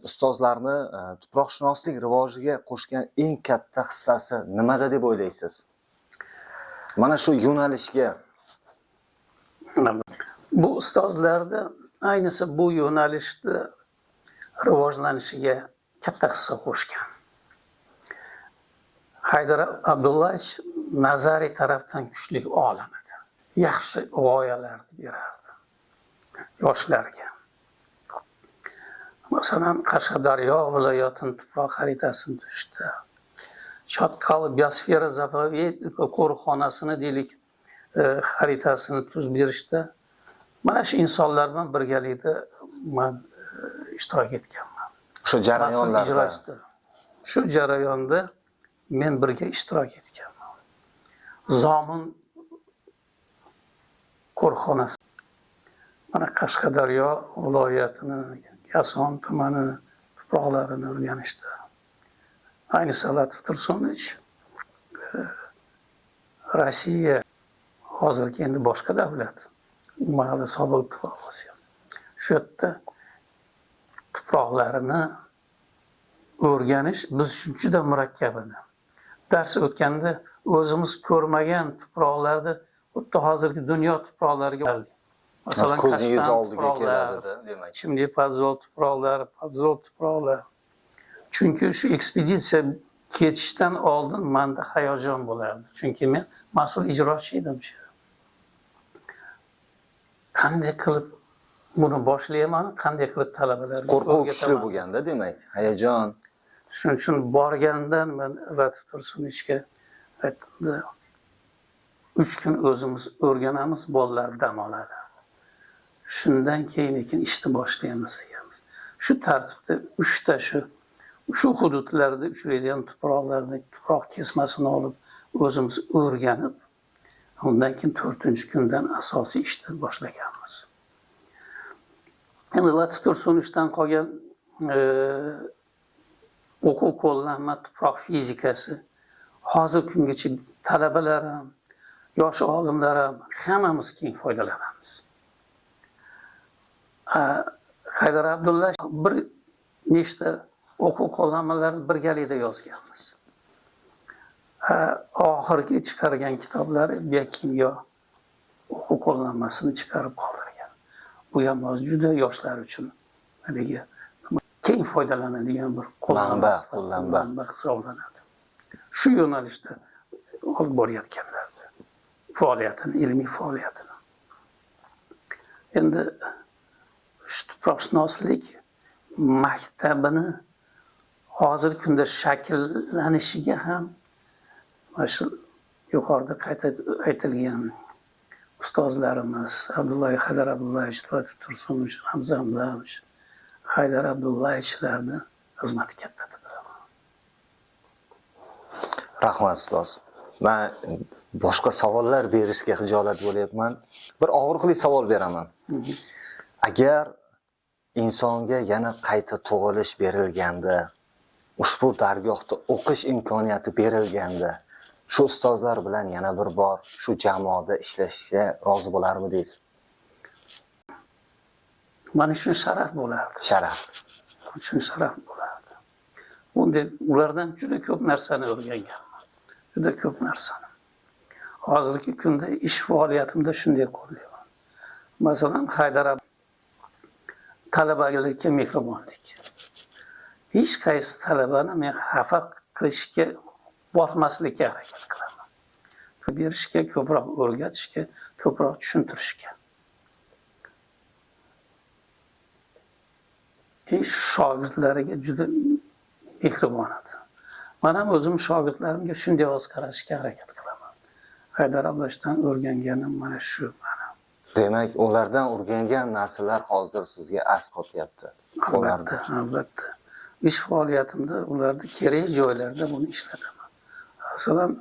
ustozlarni tuproqshunoslik rivojiga qo'shgan eng katta hissasi nimada deb o'ylaysiz? Mana shu yo'nalishga. Bu ustozlarda ayniqsa bu yo'nalishda rivojlanishiga katta hissa qo'shgan. Haydar Abdullayevich nazariy tarafdan kuchli olim edi. Yaxshi g'oyalarni berardi yoshlarga. Masalan, Qashqadaryo viloyatining tuproq xaritasini tuzishdi. Chatkal biosfera zapovednik qo'riqxonasini deylik xaritasini tuzib berishdi. Mana shu insonlar bilan birgalikda men ishtirok etganman. Shu jarayonlarda. Shu jarayonda men birga ishtirok etganman. Zomin qo'riqxonasi. Mana Qashqadaryo viloyatining Yason tumani tuproqlarini o'rganishdi. Ayniqsa Latif Tursunovich Rossiya hozirgi endi boshqa davlat. Mahalla sobiq tuproqlasi. Shu yerda tuproqlarini o'rganish biz uchun juda murakkab edi. Dars o'tganda o'zimiz ko'rmagan tuproqlarni xuddi hozirgi dunyo tuproqlariga masalan ko'zingiz kashtan oldiga tuproqlar, keladi demak. chimli pozol tuproqlar. Chunki shu ekspeditsiya ketishdan oldin menda hayajon bo'lardi. Chunki men mas'ul ijrochi edim shu. Qanday qilib buni boshlayman, qanday qilib talabalarga Qo'rquv kuchli o'rgataman. bo'lganda demak, hayajon. Shuning uchun borgandan men Latif Tursunovichga aytdim, 3 kun o'zimiz o'rganamiz, bolalar dam oladi. Shundan keyin ishni boshlaymiz deganmiz. Shu tartibda 3 ta shu hududlarda uchraydigan tuproqlarni tuproq kesmasini olib o'zimiz o'rganib, undan keyin 4-kundan asosiy ishni boshlaganmiz. Endi Latif Tursunovichdan qolgan o'quv qo'llanma tuproq fizikasi hozir kungacha talabalar ham, yosh olimlar ham hammamiz keng foydalanamiz. Haydar Abdullayev bir nechta o'quv qo'llanmalarini birgalikda yozganmiz. Oxirgi chiqargan kitoblari biokimyo o'quv qo'llanmasini chiqarib qoldirgan. Bu ham juda yoshlar uchun haligi keng foydalanadigan bir qo'llanma hisoblanadi. Shu yo'nalishda olib borayotganlardi faoliyatini, ilmiy faoliyatini. Endi shu tuproqshunoslik maktabini hozirgi kunda shakllanishiga ham mana shu yuqorida qayta aytilgan ustozlarimiz Haydar Abdullayevich, Latif Tursunovich, Hamza Hamzamovich, Haydar Abdullayevichlarni xizmati kattadir. Rahmat ustoz. Men boshqa savollar berishga xijolat bo'lyapman. Bir og'riqli savol beraman. Agar insonga yana qayta tug'ilish berilganda, ushbu dargohda o'qish imkoniyati berilganda, shu ustozlar bilan yana bir bor shu jamoada ishlashga rozi bo'larmidingiz? Mana shu sharaf bo'lardi. Sharaf. Uchun sharaf bo'lardi. Unda ulardan juda ko'p narsani o'rganganman. Juda ko'p narsani. Hozirgi kunda ish faoliyatimda shunday qo'llayman. Masalan, Haydar talabalarga mehribonlik. Hech qaysi talabani men xafa qilishga bormaslikka harakat qilaman. Berishga, ko'proq o'rgatishga, ko'proq tushuntirishga. Shogirdlariga juda mehribon edi. Men ham o'zim shogirdlarimga shunday o'z qarashga harakat qilaman. Haydar Abdullashdan o'rganganim mana shu. Demak, ulardan o'rgangan narsalar hozir sizga as qotyapti. Albatta. Ish faoliyatimda ularda kerak joylarda buni ishlataman. Masalan,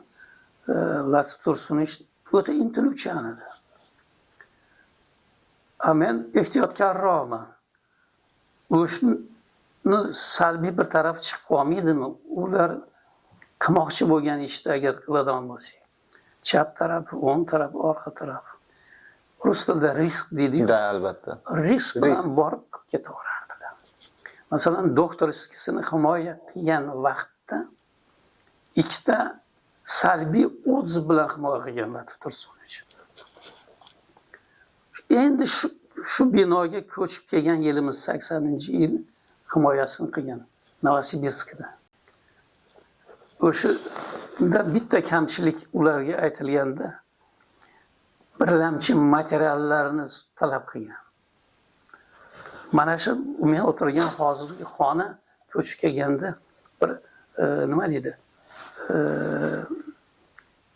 Latif Tursunovich o'ta intiluvchan edi. Men ehtiyotkorroqman. O'shni salbiy bir tarafi chiqib qolmaydimi? Ular qilmoqchi bo'lgan ishda agar qiladigan bo'lsak, chap tarafi, o'ng tarafi, orqa tarafi. Rus tilida risk deydi. Da, albatta. Risk bilan borib ketaverardilar. Masalan, doktorskisini himoya qilgan vaqtda ikkita salbiy o'tz bilan himoya qilgan Latif Tursunovich. Endi shu binoga ko'chib kelgan yilimiz 80-yil himoyasini qilgan Novosibirskda. O'shada bitta kamchilik ularga aytilganda birlamchi materiallarni talab qilgan. Mana shu men o'tirgan hozirgi xona ko'chib kelganda bir nima deydi?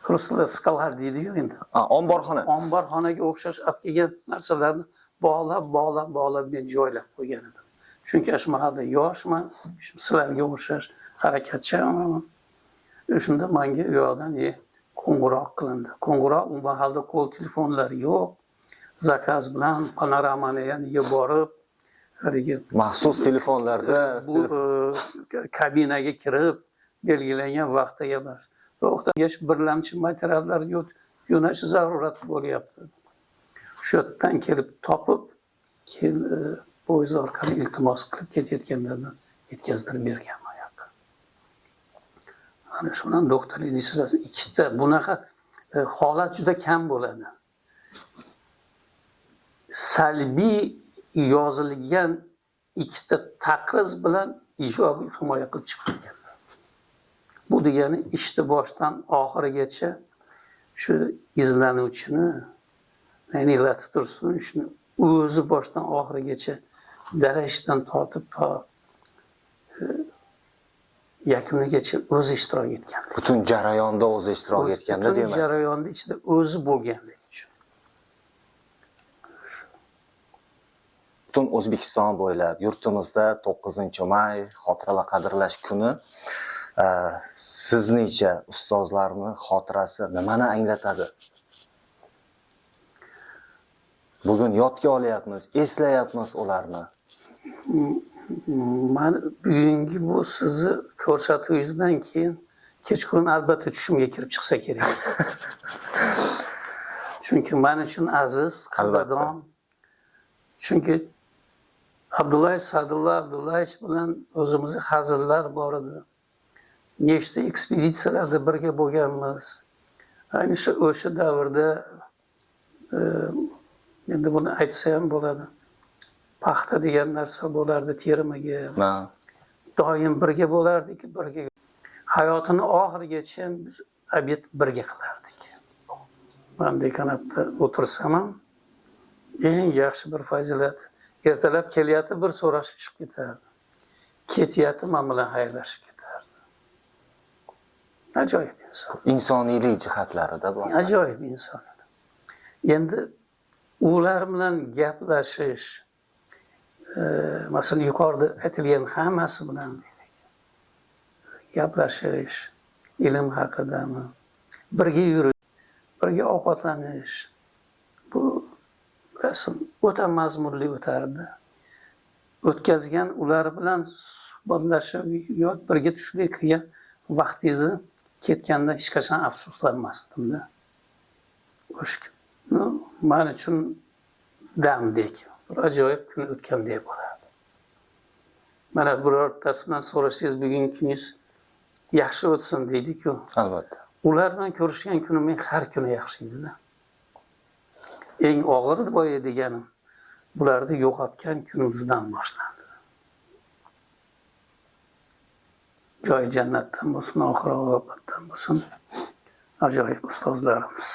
Ruslar skalar deydi-yu endi. Omborxona. Omborxonaga o'xshash olib kelgan narsalarni bog'lab men joylab qo'ygan edim. Chunki shu mahalda yoshman, sizlarga o'xshash harakatchaman. Shunda menga u yoqdan qo'ng'iroq qilindi. Qo'ng'iroq u mahalda qo'l telefonlari yo'q. Zakaz bilan panoramani ham yuborib, maxsus telefonlarda bu kabinaga kirib belgilangan vaqtda emas. To'xtagach birlamchi materiallar yo'nash zarurat bo'lyapti. Shu yerdan kelib topib, poyezd orqali iltimos qilib ketayotganlardan yetkazdirib berganman yoqqa. Ana shundan doktorlik dissertasiyasi ikkita bunaqa holat juda kam bo'ladi. Salbiy yozilgan ikkita taqriz bilan ijobiy himoya qilib chiqilgan. Bu degani ishni boshdan oxirigacha shu izlanuvchini anglatib tursin, shuni o'zi boshdan oxirigacha darashdan tortib to yakunigacha o'zi ishtirok etgan. Butun jarayonda o'zi ishtirok etganda Butun demak. jarayonda ichida o'zi bo'lganligi uchun. Butun O'zbekiston bo'ylab yurtimizda 9-may xotira va qadrlash kuni sizningcha ustozlarning xotirasi nimani anglatadi? Bugun yodga olyapmiz, eslayapmiz ularni. Men bugungi bu sizni ko'rsatuvingizdan keyin kechqurun albatta tushimga kirib chiqsa kerak. Chunki men uchun aziz, qadrdon. Chunki Sadulla Abdullayevich bilan o'zimizga hazillar bor edi. Nechta ekspeditsiyalarda birga bo'lganmiz. Ayniqsa o'sha davrda endi buni aytsa ham bo'ladi. Paxta degan narsa bo'lardi termaga. Doim birga bo'lardik, birga. Hayotini oxirigacha biz obed birga qilardik. Men dekanatda o'tirsam ham eng yaxshi bir fazilat. Ertalab kelyapti, bir so'rashib chiqib ketardi. Ketyapti, men bilan xayrlashib ketardi. Ajoyib inson. Insoniylik jihatlarida bu. Ajoyib inson. Endi ular bilan gaplashish, masalan yuqorida aytilgan hammasi bilan gaplashish, ilm haqidami, birga yurish, birga ovqatlanish, bu rasm o'ta mazmunli o'tardi. O'tkazgan ular bilan suhbatlashib, yo'q birga tushlik qilgan vaqtingizni ketganda hech qachon afsuslanmasdim-da. Men uchun damdek, bir ajoyib kun o'tgandek bo'ladi. Mana birortasi bilan so'rashsangiz, bugungi kuningiz yaxshi o'tsin deydi-ku. Albatta. Ular bilan ko'rishgan kunim men har kuni yaxshi edi. Eng og'ir boya deganim bularni yo'qotgan kunimizdan boshlandi. Joy jannatdan bo'lsin, oxiri oqibatdan bo'lsin. Ajoyib ustozlarimiz.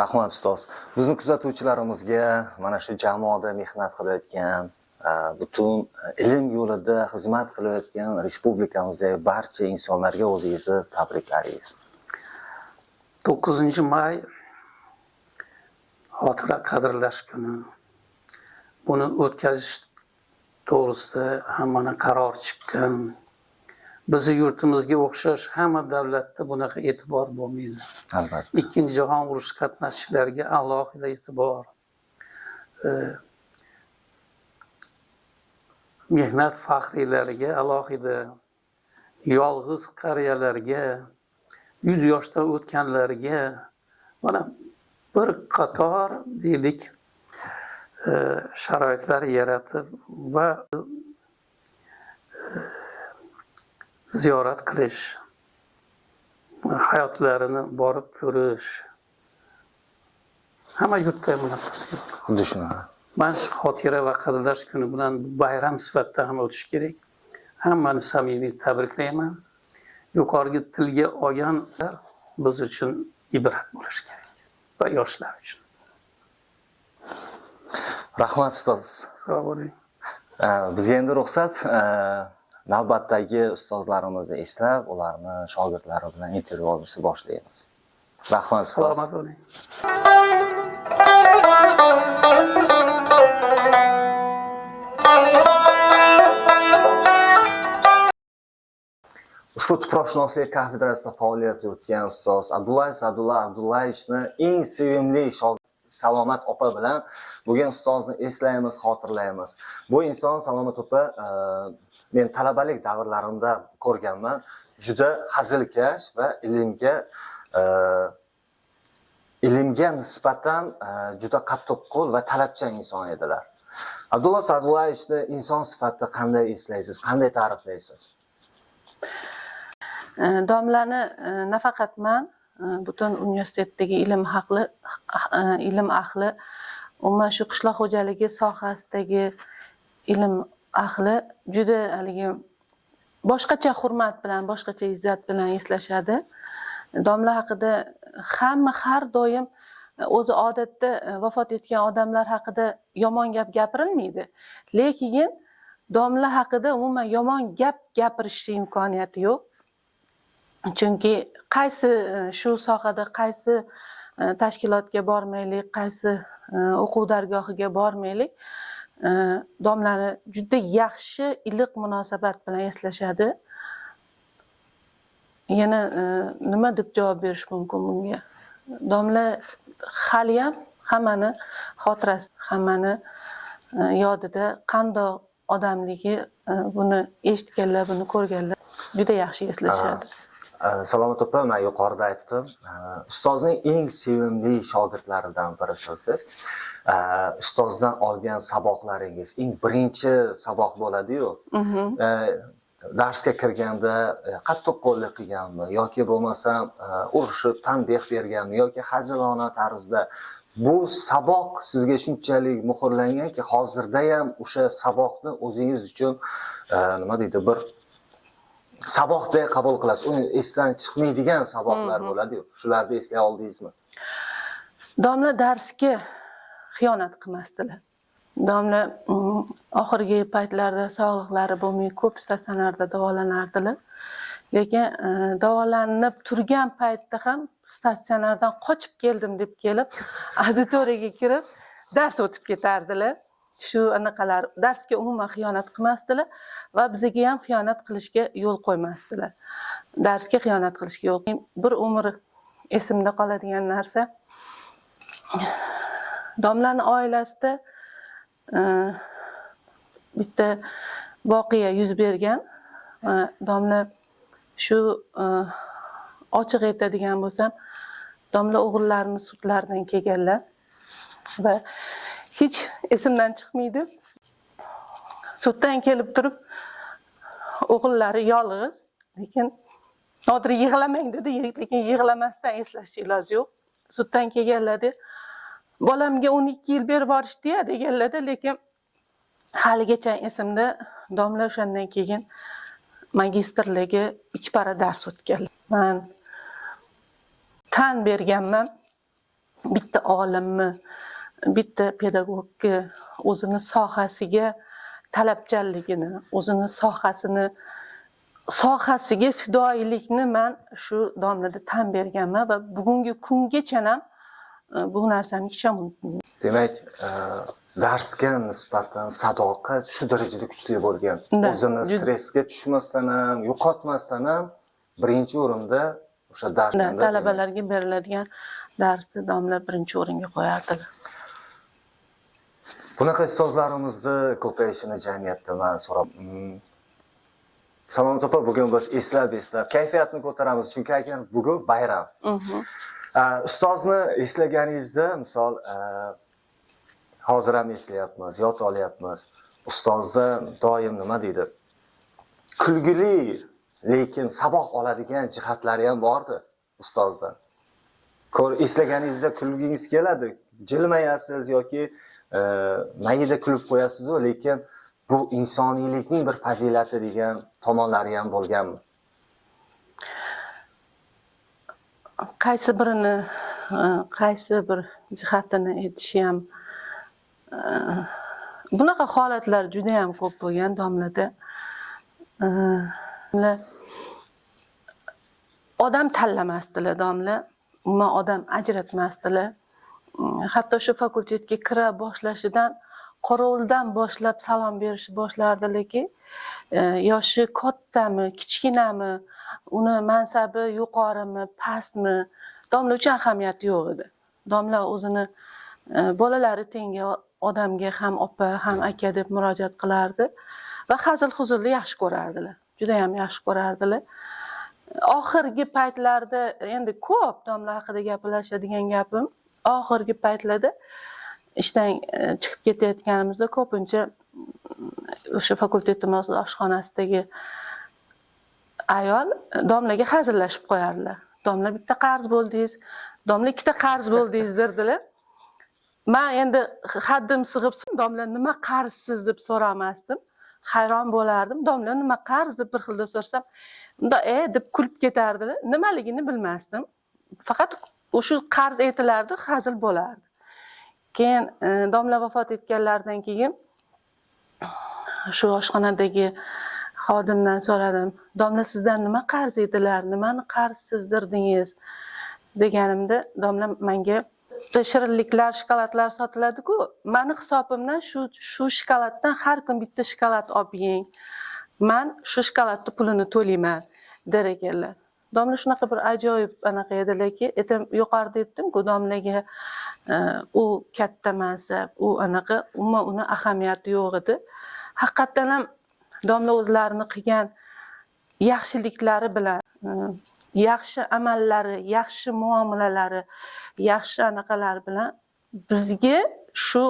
Rahmat ustoz. Bizni kuzatuvchilarimizga mana shu jamoada mehnat qilayotgan, butun ilm yo'lida xizmat qilayotgan respublikamizdagi barcha insonlarga o'zingizni tabriklaringiz. 9-may xotira qadrlash kuni. Buni o'tkazish to'g'risida hamma qaror chiqqan. Bizi yurtimizga o'xshash hamma davlatda bunaqa e'tibor bo'lmaydi. Albatta. Ikkinchi jahon urushi qatnashchilariga alohida e'tibor. Mehnat faxriylariga alohida, yolg'iz qariyalarga, 100 yoshdan o'tganlarga mana bir qator deylik sharoitlar yaratib va ziyorat qilish, hayotlarini borib ko'rish, hamma yurtda bunaqasi yo'q. Xuddi shunaqa. Men xotira va qadrlash kuni bilan bayram sifatida ham o'tish kerak. Hammani samimiy tabriklayman. Yuqorgi tilga olganlar biz uchun ibrat bo'lishi kerak va yoshlar uchun. Rahmat ustoz. Sog' bo'ling. Bizga endi ruxsat, navbatdagi ustozlarimizni eslab, ularni shogirdlari bilan intervyu olishni boshlaymiz. Rahmat ustoz. Salomat bo'ling. Ushbu tuproqshunoslik kafedrasida faoliyat yuritgan ustoz Sadulla Abdullayevichni eng sevimli Salomat opa bilan bugun ustozni eslaymiz, xotirlaymiz. Bu inson Salomat opa men talabalik davrlarimda ko'rganman. Juda hazilkash va ilmga nisbatan juda qattiqqo'l va talabchan inson edilar. Sadullayevichni inson sifatida qanday eslaysiz, qanday ta'riflaysiz? Domlani nafaqat men, butun universitetdagi ilm ahli, umuman shu qishloq xo'jaligi sohasidagi ilm ahli juda haligi boshqacha hurmat bilan, boshqacha izzat bilan eslashadi. Domla haqida hamma har doim o'zi odatda vafot etgan odamlar haqida yomon gap gapirilmaydi. Lekin domla haqida umuman yomon gap gapirish imkoniyati yo'q. Chunki qaysi shu sohada qaysi tashkilotga bormaylik, qaysi o'quv dargohiga bormaylik, domlani juda yaxshi, iliq munosabat bilan eslashadi. Yana nima deb javob berish mumkin bunga? Domla haliyam hammani xotirasi, hammani yodida qandoq odamligi buni eshitganlar, buni ko'rganlar juda yaxshi eslashadi. Salomot opa, men yuqorida aytdim, ustozning eng sevimli shogirdlaridan birisiz. Ustozdan olgan saboqlaringiz eng birinchi saboq bo'ladi-yu. Darsga kirganda qattiq qo'llik qilganmi yoki bo'lmasam urishib tanbeh berganmi yoki hazilona tarzda bu saboq sizga shunchalik muhrlanganki, hozirda ham o'sha saboqni o'zingiz uchun nima deydi, bir saboqdek qabul qilasiz. Uni esdan chiqmaydigan saboqlar bo'ladi-yu. Shularni eslay oldingizmi? Domla darsga xiyonat qilmasdilar. Domla oxirgi paytlarda sog'liqlari bo'lmay ko'p statsionarda davolanardilar. Lekin davolanib turgan paytda ham statsionardan qochib keldim deb kelib, auditoriyaga kirib dars o'tib ketardilar. Shu anaqalar darsga umuman xiyonat qilmasdilar va bizga ham xiyonat qilishga yo'l qo'ymasdilar. Darsga xiyonat qilishga yo'l. Bir umr esimda qoladigan narsa, domlaning oilasida bitta voqea yuz bergan. Domla shu ochiq aytadigan bo'lsam, domla o'g'illarini sudlardan kelganlar va hech esimdan chiqmaydi. Suddan kelib turib, o'g'illari yolg'iz, lekin Nodir yig'lamang dedi, lekin yig'lamasdan eslashga iloji yo'q. Suddan kelganlarda bolamga 12 yil berib borishdi deganlarda, lekin haligacha esimda. Domla o'shandan keyin magistrligi 2 para dars o'tganlar. Men tan berganman, bitta olimni, bitta pedagogga o'zini sohasiga talabchanligini, o'zini sohasiga fidoyilikni men shu domlada tan berganman va bugungi kungacha ham bu narsani hech ham unutmayman. Demak, darsga nisbatan sadoqat shu darajada kuchli bo'lgan. O'zini stressga tushmasdan ham, yo'qotmasdan ham birinchi o'rinda o'sha darsda talabalarga beriladigan darsni domla birinchi o'ringa qo'yardilar. Bunaqa ustozlarimizni ko'payishini jamiyatda men so'rab. Salomot opa, bugun biz eslab kayfiyatni ko'taramiz, chunki agar bugun bayram. Ustozni eslaganingizda, misol hozir ham eslayapmiz, yod olyapmiz. Ustozda doim nima deydi? Kulgili, lekin saboq oladigan jihatlari ham bordi ustozdan. Eslaganingizda kulgingiz keladi, jilmayasiz yoki mayda kulib qo'yasiz-ku, lekin bu insoniylikning bir fazilati degan tomonlari ham bo'lganmi? Qaysi bir jihatini aytishi ham bunaqa holatlar juda ham ko'p bo'lgan domlada. Odam tanlamasdilar domla, umuman odam ajratmasdilar. Hatto shu fakultetga kira boshlashidan qorovuldan boshlab salom berishni boshlardilarki, yoshi kattami, kichkinami, uni mansabi yuqorimi, pastmi, domla uchun ahamiyati yo'q edi. Domla o'zini bolalari tengi odamga ham opa, ham aka deb murojaat qilardi va hazil-huzulni yaxshi ko'rardilar. Juda ham yaxshi ko'rardilar. Oxirgi paytlarda endi ko'p domla haqida gaplashadigan gapim, oxirgi paytlarda ishdan chiqib ketayotganimizda ko'pincha o'sha fakultetimiz oshxonasidagi ayol domlaga hazillashib qo'yardilar. domla bitta qarz bo'ldingiz, domla ikkita qarz bo'ldingiz derdilar. Men endi haddim sig'ib, domla nima qarzsiz deb so'ramasdim. Hayron bo'lardim. Domla nima qarz deb bir xilda so'rsam, unda deb kulib ketardilar. Nimaligini bilmasdim. Faqat o'sha qarz aytilardi, hazil bo'lardi. Keyin domla vafot etganlaridan keyin shu oshxonadagi xodimdan so'radim. Domla sizdan nima qarz edilar? Nimani qarzsizdirdingiz? Deganimda domla menga shirinliklar, shokoladlar sotiladi-ku. Meni hisobimdan shu shokoladdan har kun bitta shokolad olib yeng. Men shu shokoladni pulini to'layman der ekanlar. Domla shunaqa bir ajoyib anaqa edilarki, yuqorida aytdim-ku domlaga u katta mansab, u anaqa, umuman uni ahamiyati yo'q edi. Haqiqatan ham domla o'zlarini qilgan yaxshiliklari bilan, yaxshi amallari, yaxshi muomalalari, yaxshi anaqalar bilan bizga shu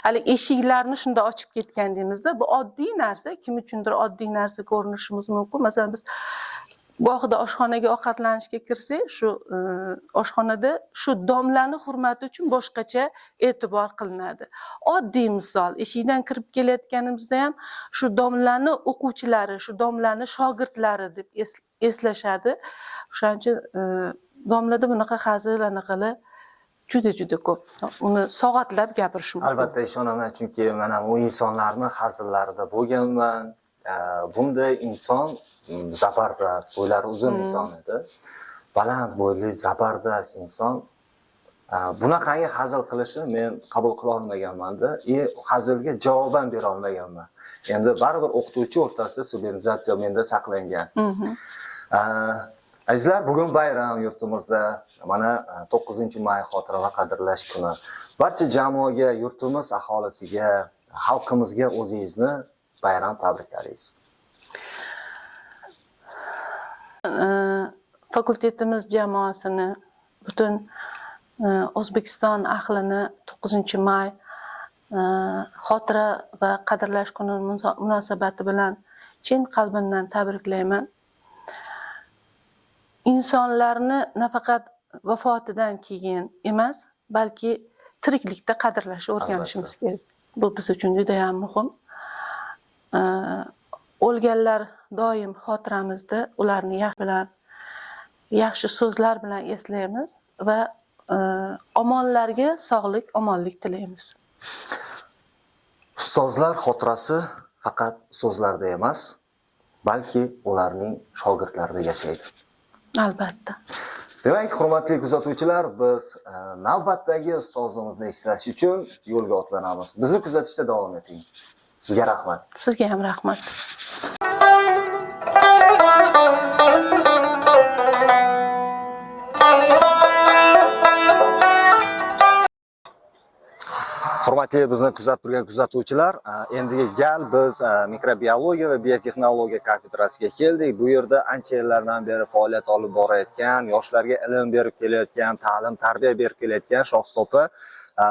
hali eshiklarni shunda ochib ketgan deymizda, bu oddiy narsa, kim uchundir oddiy narsa ko'rinishimiz mumkin. Masalan, biz gohida oshxonaga ovqatlanishga kirsak, shu oshxonada shu domlani hurmati uchun boshqacha e'tibor qilinadi. Oddiy misol, eshikdan kirib kelayotganimizda ham shu domlani o'quvchilari, shu domlani shogirdlari deb eslashadi. O'shaning uchun domlada bunaqa hazil anaqalar juda ko'p. Uni soatlab gapirish mumkin. Albatta ishonaman, chunki men ham u insonlarni hazillarida bo'lganman. Bunday inson zabardast, bo'ylari uzun inson edi. Baland bo'yli, zabardast inson. Bunaqangi hazil qilishni men qabul qila olmaganman-da, hazilga javoban bera olmaganman. Endi baribir o'qituvchi o'rtasida sublimizatsiya menda saqlangan. Azizlar, bugun bayram yurtimizda. Mana 9-may xotira va qadrlash kuni. Barcha jamoaga, yurtimiz aholisiga, xalqimizga o'zingizni bayram tabriklaringiz. Fakultetimiz jamoasini, butun O'zbekiston ahlini 9-may xotira va qadrlash kuni munosabati bilan chin qalbimdan tabriklayman. Insonlarni nafaqat vafotidan keyin emas, balki tiriklikda qadrlashni o'rganishimiz kerak. Bu biz uchun juda ham muhim. O'lganlar doim xotiramizda, ularni yaxshi so'zlar bilan eslaymiz va omonlarga sog'lik, omonlik tilaymiz. Ustozlar xotirasi faqat so'zlarda emas, balki ularning shogirdlarida yashaydi. Albatta. Demak, hurmatli kuzatuvchilar, biz navbatdagi ustozimizni eshitish uchun yo'lga otlanamiz. Bizni kuzatishda davom eting. Sizga rahmat. Sizga ham rahmat. Hurmatli bizni kuzatib turgan kuzatuvchilar, endiga gal biz mikrobiologiya va biotexnologiya kafedrasiga keldik. Bu yerda ancha yillardan beri faoliyat olib borayotgan, yoshlarga ilm berib kelayotgan, ta'lim, tarbiya berib kelayotgan Shohso'pi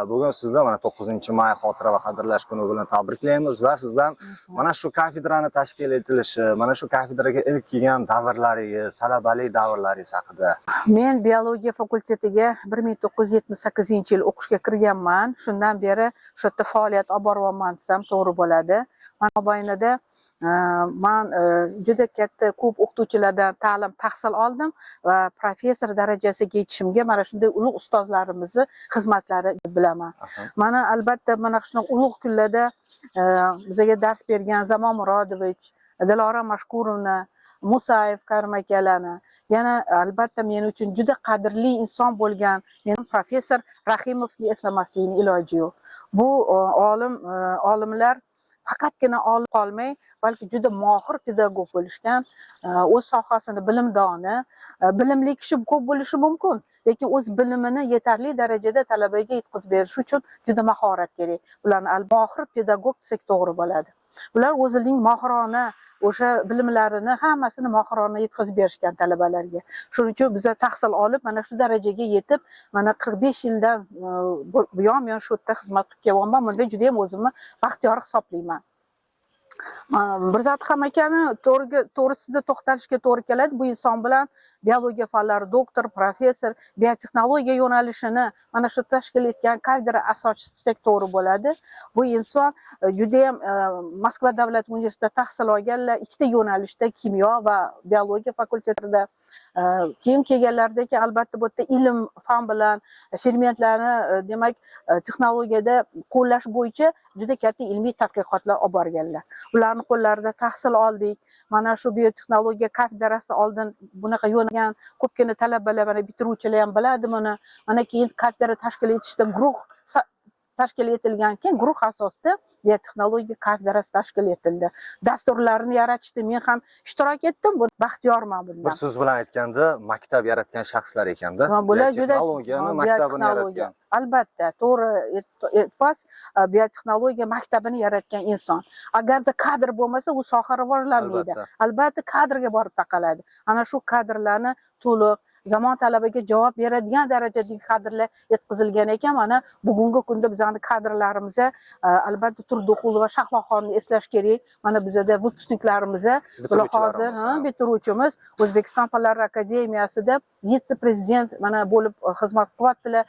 bugun sizni mana 9-may xotira va qadrlash kuni bilan tabriklaymiz va sizdan mana shu kafedrani tashkil etilishi, mana shu kafedraga ilk kelgan davrlaringiz, talabalik davrlaringiz haqida. Men biologiya fakultetiga 1978-yil o'qishga kirganman. Shundan beri shu yerda faoliyat olib boryapman desam to'g'ri bo'ladi. Mana mobaynida men juda katta ko'p o'qituvchilardan ta'lim tahsil oldim va professor darajasiga yetishimga mana shunday ulug' ustozlarimizni xizmatlari bilaman. Mana albatta mana shunaqa ulug' kunlarda bizga dars bergan Zamon Murodovich, Dilora Mashkurovna, Musayev Karim akalarni, yana albatta men uchun juda qadrli inson bo'lgan men professor Rahimovni eslamaslikning iloji yo'q. Bu olimlar faqatgina olim qolmay, balki juda mohir pedagog bo'lishgan, o'z sohasini bilimdoni, bilimli kishi ko'p bo'lishi mumkin, lekin o'z bilimini yetarli darajada talabaga yetkazib berish uchun juda mahorat kerak. Ularni mohir pedagog desak to'g'ri bo'ladi. Ular o'zining mohirona o'sha bilimlarini hammasini mohirona yetkazib berishgan talabalarga. Shuning uchun biz tahsil olib mana shu darajaga yetib, mana 45 yildan buyon men shu yerda xizmat qilib kelyapman. Bunda juda ham o'zimni baxtiyor hisoblayman. Mirzat ham akani to'g'risida to'xtalishga to'g'ri keladi. Bu inson bilan biologiya fanlari doktor, professor, biotexnologiya yo'nalishini mana shu tashkil etgan kafedra asoschisi to'g'ri bo'ladi. Bu inson juda ham Moskva davlat universitetida tahsil olganlar, ikkita yo'nalishda kimyo va biologiya fakultetida keyin kelganlardagi albatta bu yerda ilm fan bilan fermentlarni demak texnologiyada qo'llash bo'yicha juda katta ilmiy tadqiqotlar olib borganlar. Ularni qo'llarida tahsil oldik. Mana shu biotexnologiya kafedrasi oldin bunaqa yo'nalgan ko'pgina talabalar, mana bitiruvchilar ham biladi buni. Mana keyin kafedra tashkil etishda guruh tashkil etilgan, keyin guruh asosida biotexnologiya kafedrasi tashkil etildi. Dasturlarni yaratishda men ham ishtirok etdim. Bu baxtiyorman bundan. Bir so'z bilan aytganda, maktab yaratgan shaxslar ekanda. Bular juda texnologiyani maktabini yaratgan. Albatta, to'g'ri e'tiboz, biotexnologiya maktabini yaratgan inson. Agarda kadr bo'lmasa, u soha rivojlanmaydi. Albatta kadrga borib taqaladi. Ana shu kadrlarni to'liq zamon talabiga javob beradigan darajadagi kadrlar yetkazilgan ekan. Mana bugungi kunda bizning kadrlarimiz albatta Turduqul va Shahloxonni eslash kerak. Mana bizda выпускникlarimiz bular hozir bitiruvchimiz O'zbekiston Fanlar akademiyasida vitse-prezident mana bo'lib xizmat qilyaptilar.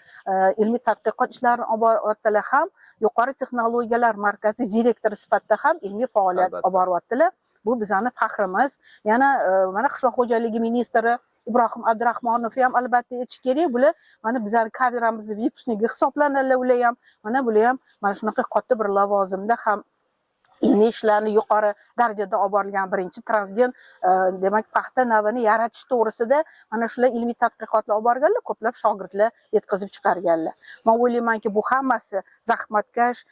Ilmiy tadqiqot ishlarini olib boryaptilar ham, yuqori texnologiyalar markazi direktori sifatida ham ilmiy faoliyat olib boryaptilar. Bu bizning faxrimiz. Yana mana qishloq xo'jaligi ministri Ibrohim Abdurahmonov ham albatta aytish kerak. Bular mana bizning kadramizni vyipusniki hisoblanadilar. Ular ham mana bular ham mana shunaqa katta bir lavozimda ham ilmiy ishlarni yuqori darajada olib borilgan birinchi transgen demak paxta navini yaratish to'g'risida mana shular ilmiy tadqiqotlar olib borganlar, ko'plab shogirdlar yetkazib chiqarganlar. Men o'ylaymanki, bu hammasi zahmatkash,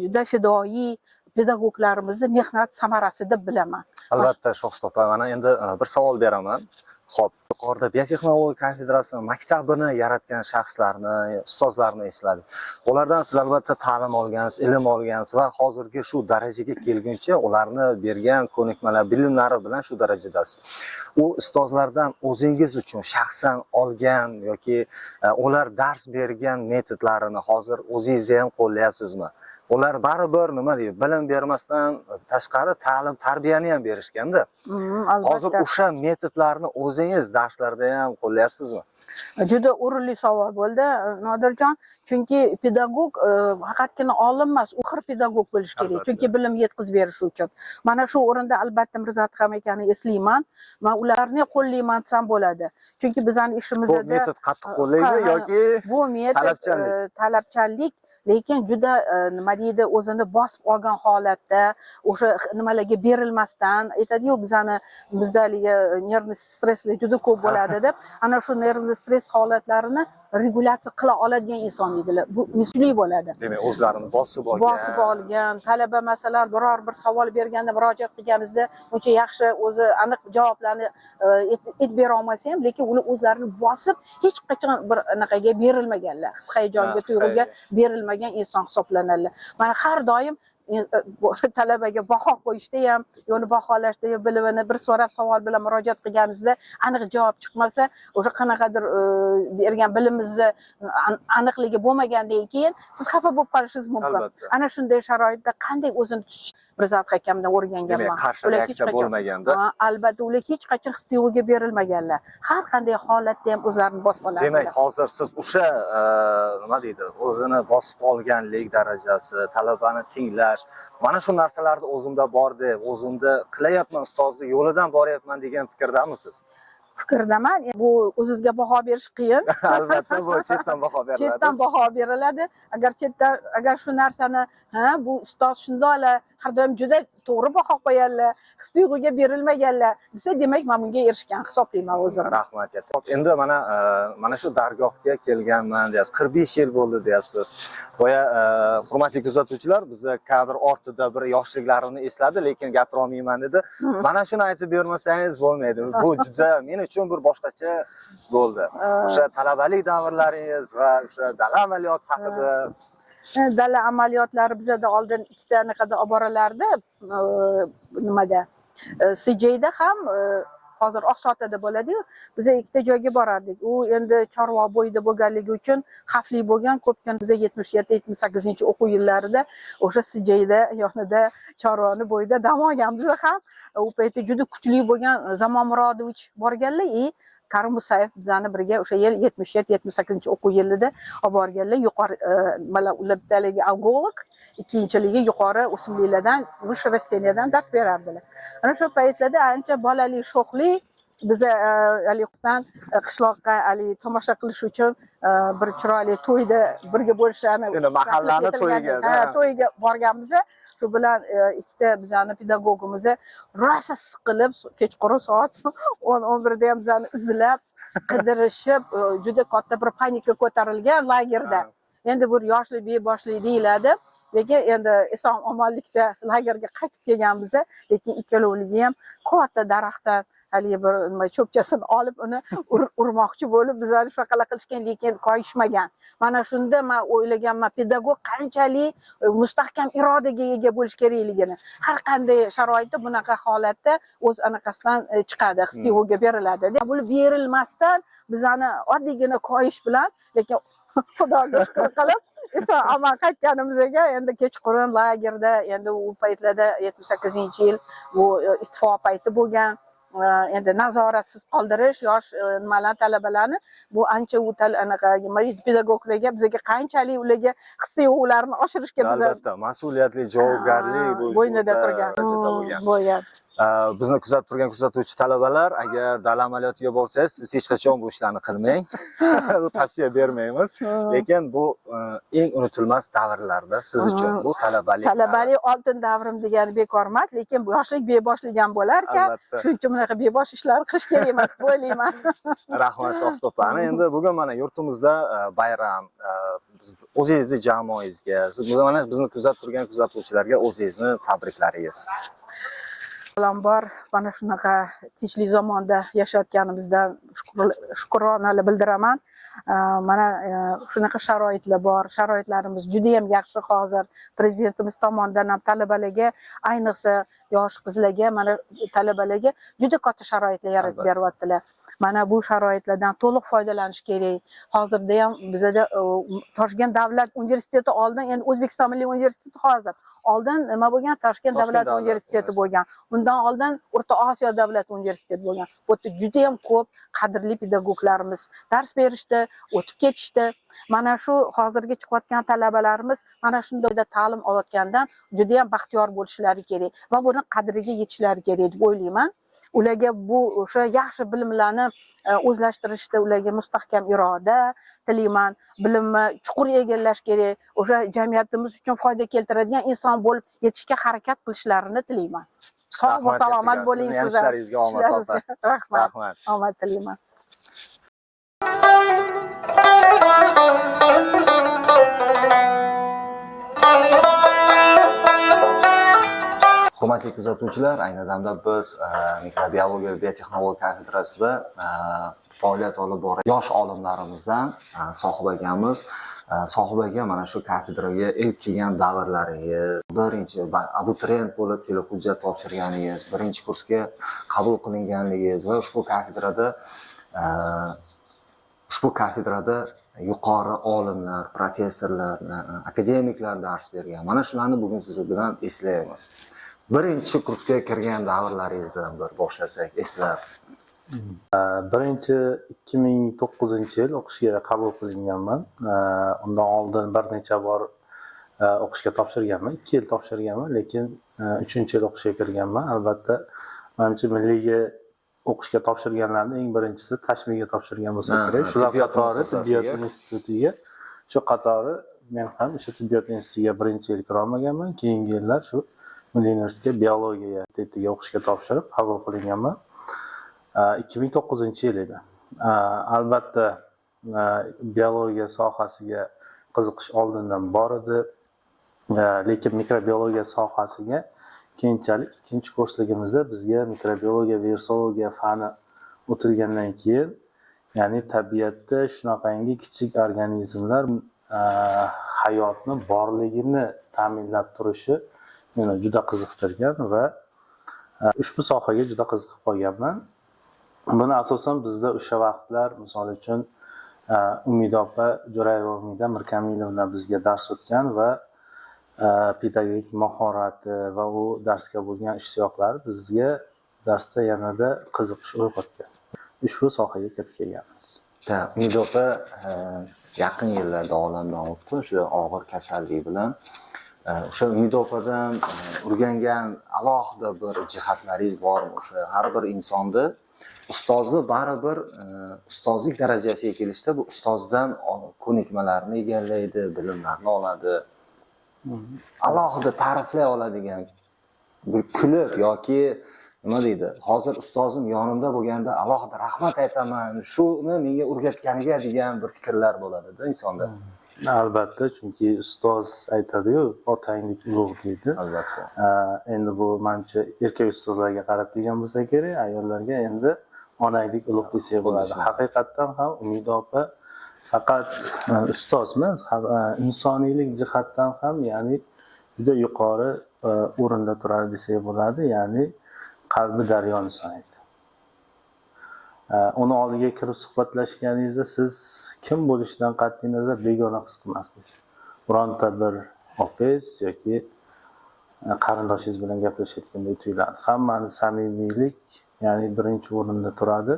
juda fidoyi pedagoglarimizni mehnat samarasi deb bilaman. Albatta, Shohsupa opa, mana endi bir savol beraman. Xo'p, yuqorida biotexnologiya kafedrasi maktabini yaratgan shaxslarni, ustozlarni esladik. Ulardan siz albatta ta'lim olgansiz, ilm olgansiz va hozirgi shu darajaga kelguncha ularni bergan ko'nikmalar, bilimlari bilan shu darajadasiz. U ustozlardan o'zingiz uchun shaxsan olgan yoki ular dars bergan metodlarini hozir o'zingizda ham qo'llayapsizmi? Ular baribir nima deydi, bilim bermasdan tashqari ta'lim, tarbiyani ham berishganda. Hozir o'sha metodlarni o'zingiz darslarda ham qo'llayapsizmi? Juda o'rinli savol bo'ldi, Nodirjon. Chunki pedagog faqatgina olim emas, u xir pedagog bo'lish kerak. Chunki bilim yetkazib berish uchun. Mana shu o'rinda albatta Mirzat ham ekani eslayman. Men ularni qo'llayman desam bo'ladi. Chunki bizning ishimizda bu metod qattiq qo'llaymi yoki bu metod talabchanlik, lekin juda nima deydi, o'zini bosib olgan holatda o'sha nimalarga berilmasdan aytadi-yu, bizdagi nervni stresslar juda ko'p bo'ladi deb, ana shu nervni stress holatlarini regulyatsiya qila oladigan inson edilar. Bu misli bo'ladi. Demak, o'zlarini bosib olgan talaba masalan biror bir savol berganda, murojaat qilganingizda uncha yaxshi o'zi aniq javoblarni aytib bera olmasa ham, lekin ular o'zlarini bosib hech qachon bir anaqaga berilmaganlar, his hayajonga, tuyg'uga berilmagan inson hisoblanadilar. Mana har doim talabaga baho qo'yishda ham, yo'ni baholashda ham bilimini bir so'rab savol bilan murojaat qilganingizda aniq javob chiqmasa, o'sha qanaqadir bergan bilimingizni aniqligi bo'lmagandan keyin siz xafa bo'lib qolishingiz mumkin. Ana shunday sharoitda qanday o'zini tutish Mirzat hakamdan o'rganganman. Qarshi reaksiya bo'lmaganda. Albatta, ular hech qachon his-tuyg'uga berilmaganlar. Har qanday holatda ham o'zlarini bosib oladilar. Demak, hozir siz o'sha nima deydi, o'zini bosib olganlik darajasi, talabani tinglash, mana shu narsalarda o'zimda bor deb, o'zimda qilayapman, ustozlik yo'lidan boryapman degan fikrdamisiz? Fikrdaman. Bu o'zingizga baho berish qiyin. Albatta, bu chetdan baho beriladi. Chetdan baho beriladi. Agar shu narsani, bu ustoz shundoqlar, har doim juda to'g'ri baho qo'yadilar, his-tuyg'uga berilmaganlar desa, demak men bunga erishgan hisoblayman o'zimni. Rahmat. Endi mana shu dargohga kelganman deyapsiz. 45 yil bo'ldi deyapsiz. Boya hurmatli kuzatuvchilar, bizda kadr ortida bir yoshliklarini esladi, lekin gapira olmayman dedi. Mana shuni aytib bermasangiz bo'lmaydi. Bu juda men uchun bir boshqacha bo'ldi. O'sha talabalik davrlaringiz va o'sha dala amaliyot haqida. Dala amaliyotlari bizda oldin ikkita anaqada olib boralardi, nimada CJda ham hozir Oqsotada bo'ladi-yu, biz ikkita joyga borardik. U endi Chorvoq bo'yida bo'lganligi uchun xavfli bo'lgan, ko'pkan biz 77-78 o'quv yillarida o'sha Sijayda yonida Chorvoqni bo'yida dam olganmiz ham. U paytda juda kuchli bo'lgan Zamon Murodovich borganlar, Karim Musayev bizani birga o'sha yil 77-78 o'quv yilida olib borganlar. Yuqori mana ular bittaligiga algolog, ikkinchiligi yuqori o'simliklardan, Vысшее Rossiyadadan dars berardilar. Ana shu paytlarda ancha bolali sho'xli biz Aliqdan qishloqqa tomosha qilish uchun bir chiroyli to'yda birga bo'lishani, mahallani to'yiga borganmiz. Shu bilan ikkita bizani pedagogimiz rosa siqilib kechqurun soat 10-11 da ham bizani izlab, qidirishib, juda katta bir panika ko'tarilgan lagerda. Endi bir yoshli beboshli deyiladi. Lekin endi eson omonlikda lagerga qaytib kelganmiz, lekin ikkalovligi ham katta daraxtdan haligi bir nima cho'pchasini olib uni urmoqchi bo'lib bizlarni shunaqa qilishgan, lekin qoyishmagan. Mana shunda men o'ylaganman, pedagog qanchalik mustahkam irodaga ega bo'lish kerakligini. Har qanday sharoitda bunaqa holatda o'z anaqasidan chiqadi, his-tuyg'uga beriladi. Bu berilmasdan bizani oddiygina qoyish bilan, lekin Xudoga shukr qilib eson omon qaytganimizga endi kechqurun lagerda, endi u paytlarda 78-yil bu ittifoq payti bo'lgan. Endi nazoratsiz qoldirish yosh nimalar talabalarni bu ancha u anaqa pedagoglarga bizga qanchalik ularga his-tuyg'ularini oshirishga biz albatta mas'uliyatli javobgarlik bo'ynida turgan bo'lgan. Bizni kuzatib turgan kuzatuvchi talabalar, agar dala amaliyotiga borsangiz, siz hech qachon bu ishlarni qilmang. Tavsiya bermaymiz. Lekin bu eng unutilmas davrlarda siz uchun bu talabalik oltin davrim degani bekor emas, lekin bu yoshlik beboshlik ham bo'lar ekan. Shuning uchun bunaqa bebosh ishlarni qilish kerak emas deb o'ylayman. Rahmat Shohsupa opa. Endi bugun mana yurtimizda bayram, biz o'zingizni jamoangizga, siz mana bizni kuzatib turgan kuzatuvchilarga o'zingizni tabriklaringiz. Avvalambor mana shunaqa tinchlik zamonda yashayotganimizdan shukronalar bildiraman. Mana shunaqa sharoitlar bor. Sharoitlarimiz juda ham yaxshi hozir. Prezidentimiz tomonidan ham talabalarga, ayniqsa yosh qizlarga, mana talabalarga juda katta sharoitlar yaratib beryaptilar. Mana bu sharoitlardan to'liq foydalanish kerak. Hozirda ham bizda Toshkent davlat universiteti oldin, endi O'zbekiston Milliy universiteti hozir. Oldin nima bo'lgan? Toshkent davlat universiteti bo'lgan. Undan oldin O'rta Osiyo davlat universiteti bo'lgan. Bu yerda juda ham ko'p qadrli pedagoglarimiz dars berishdi, o'tib ketishdi. Mana shu hozirgi chiqayotgan talabalarimiz mana shunday ta'lim olayotgandan juda ham baxtiyor bo'lishlari kerak va buni qadriga yetishlari kerak deb o'ylayman. Ularga bu o'sha yaxshi bilimlarni o'zlashtirishda ularga mustahkam iroda tilayman, bilimni chuqur egallash kerak, o'sha jamiyatimiz uchun foyda keltiradigan inson bo'lib yetishga harakat qilishlarini tilayman. Sog' va salomat bo'ling sizlar. Ishlaringizga omad opa. Rahmat. Omad tilayman. Hurmatli kuzatuvchilar, ayni damda biz mikrobiologiya va biotexnologiya kafedrasida faoliyat olib borgan yosh olimlarimizdan Sohib akamiz, Sohib aka mana shu kafedraga ilk kelgan davrlaringiz, birinchi abituriyent bo'lib kelib hujjat topshirganingiz, birinchi kursga qabul qilinganligingiz va ushbu kafedrada yuqori olimlar, professorlar, akademiklar dars bergan. Mana shularni bugun siz bilan eslaymiz. Birinchi kursga kirgan davrlaringizdan bir boshlasak, eslab. Birinchi 2009-yil o'qishga qabul qilinganman. Undan oldin bir necha bor o'qishga topshirganman, 2 yil topshirganman, lekin 3-yil o'qishga kirganman. Albatta, menimcha milliyga o'qishga topshirganlarning eng birinchisi Tashmiga topshirgan bo'lsa kerak. Shular qatori tibbiyot institutiga, shu qatori men ham o'sha tibbiyot institutiga 1-yil kira olmaganman. Keyingi yillar shu Milliy universitetga biologiya fakultetiga o'qishga topshirib qabul qilinganman. 2009-yil edi. Albatta biologiya sohasiga qiziqish oldindan bor edi, lekin mikrobiologiya sohasiga keyinchalik ikkinchi kursligimizda bizga mikrobiologiya, virusologiya fani o'tilgandan keyin, ya'ni tabiatda shunaqangi kichik organizmlar hayotni borligini ta'minlab turishi meni juda qiziqtirgan va ushbu sohaga juda qiziqib qolganman. Buni asosan bizda o'sha vaqtlar, misol uchun Umid opa Jo'rayevovda Mirkamilovna bizga dars o'tgan va pedagogik mahorati va u darsga bo'lgan ishtiyoqlari bizga darsda yanada qiziqish uyg'otgan. Ushbu sohaga kirib kelganmiz. Umid opa yaqin yillarda olamdan o'tdi o'sha og'ir kasallik bilan. O'sha Umid opadan o'rgangan alohida bir jihatlaringiz bormi? O'sha har bir insonni ustozni baribir ustozlik darajasiga kelishda bu ustozdan ko'nikmalarni egallaydi, bilimlarni oladi. Alohida ta'riflay oladigan bir kulib yoki nima deydi? Hozir ustozim yonimda bo'lganda alohida rahmat aytaman, shuni menga o'rgatganiga degan bir fikrlar bo'ladi-da insonda. Albatta, chunki ustoz aytadi-yu, otanglik ulug' deydi. Albatta. Endi bu menimcha erkak ustozlarga qaratilgan bo'lsa kerak, ayollarga endi onaylik ulug' desak bo'ladi. Haqiqatdan ham Umid opa faqat ustoz emas, insoniylik jihatdan ham, ya'ni juda yuqori o'rinda turadi desak bo'ladi, ya'ni qalbi daryo inson edi. Uni oldiga kirib suhbatlashganingizda siz kim bo'lishidan qat'iy nazar begona his qilmassiz. Bironta bir opangiz yoki qarindoshingiz bilan gaplashayotgandek tuyuladi. Hammani samimiylik, ya'ni birinchi o'rinda turadi.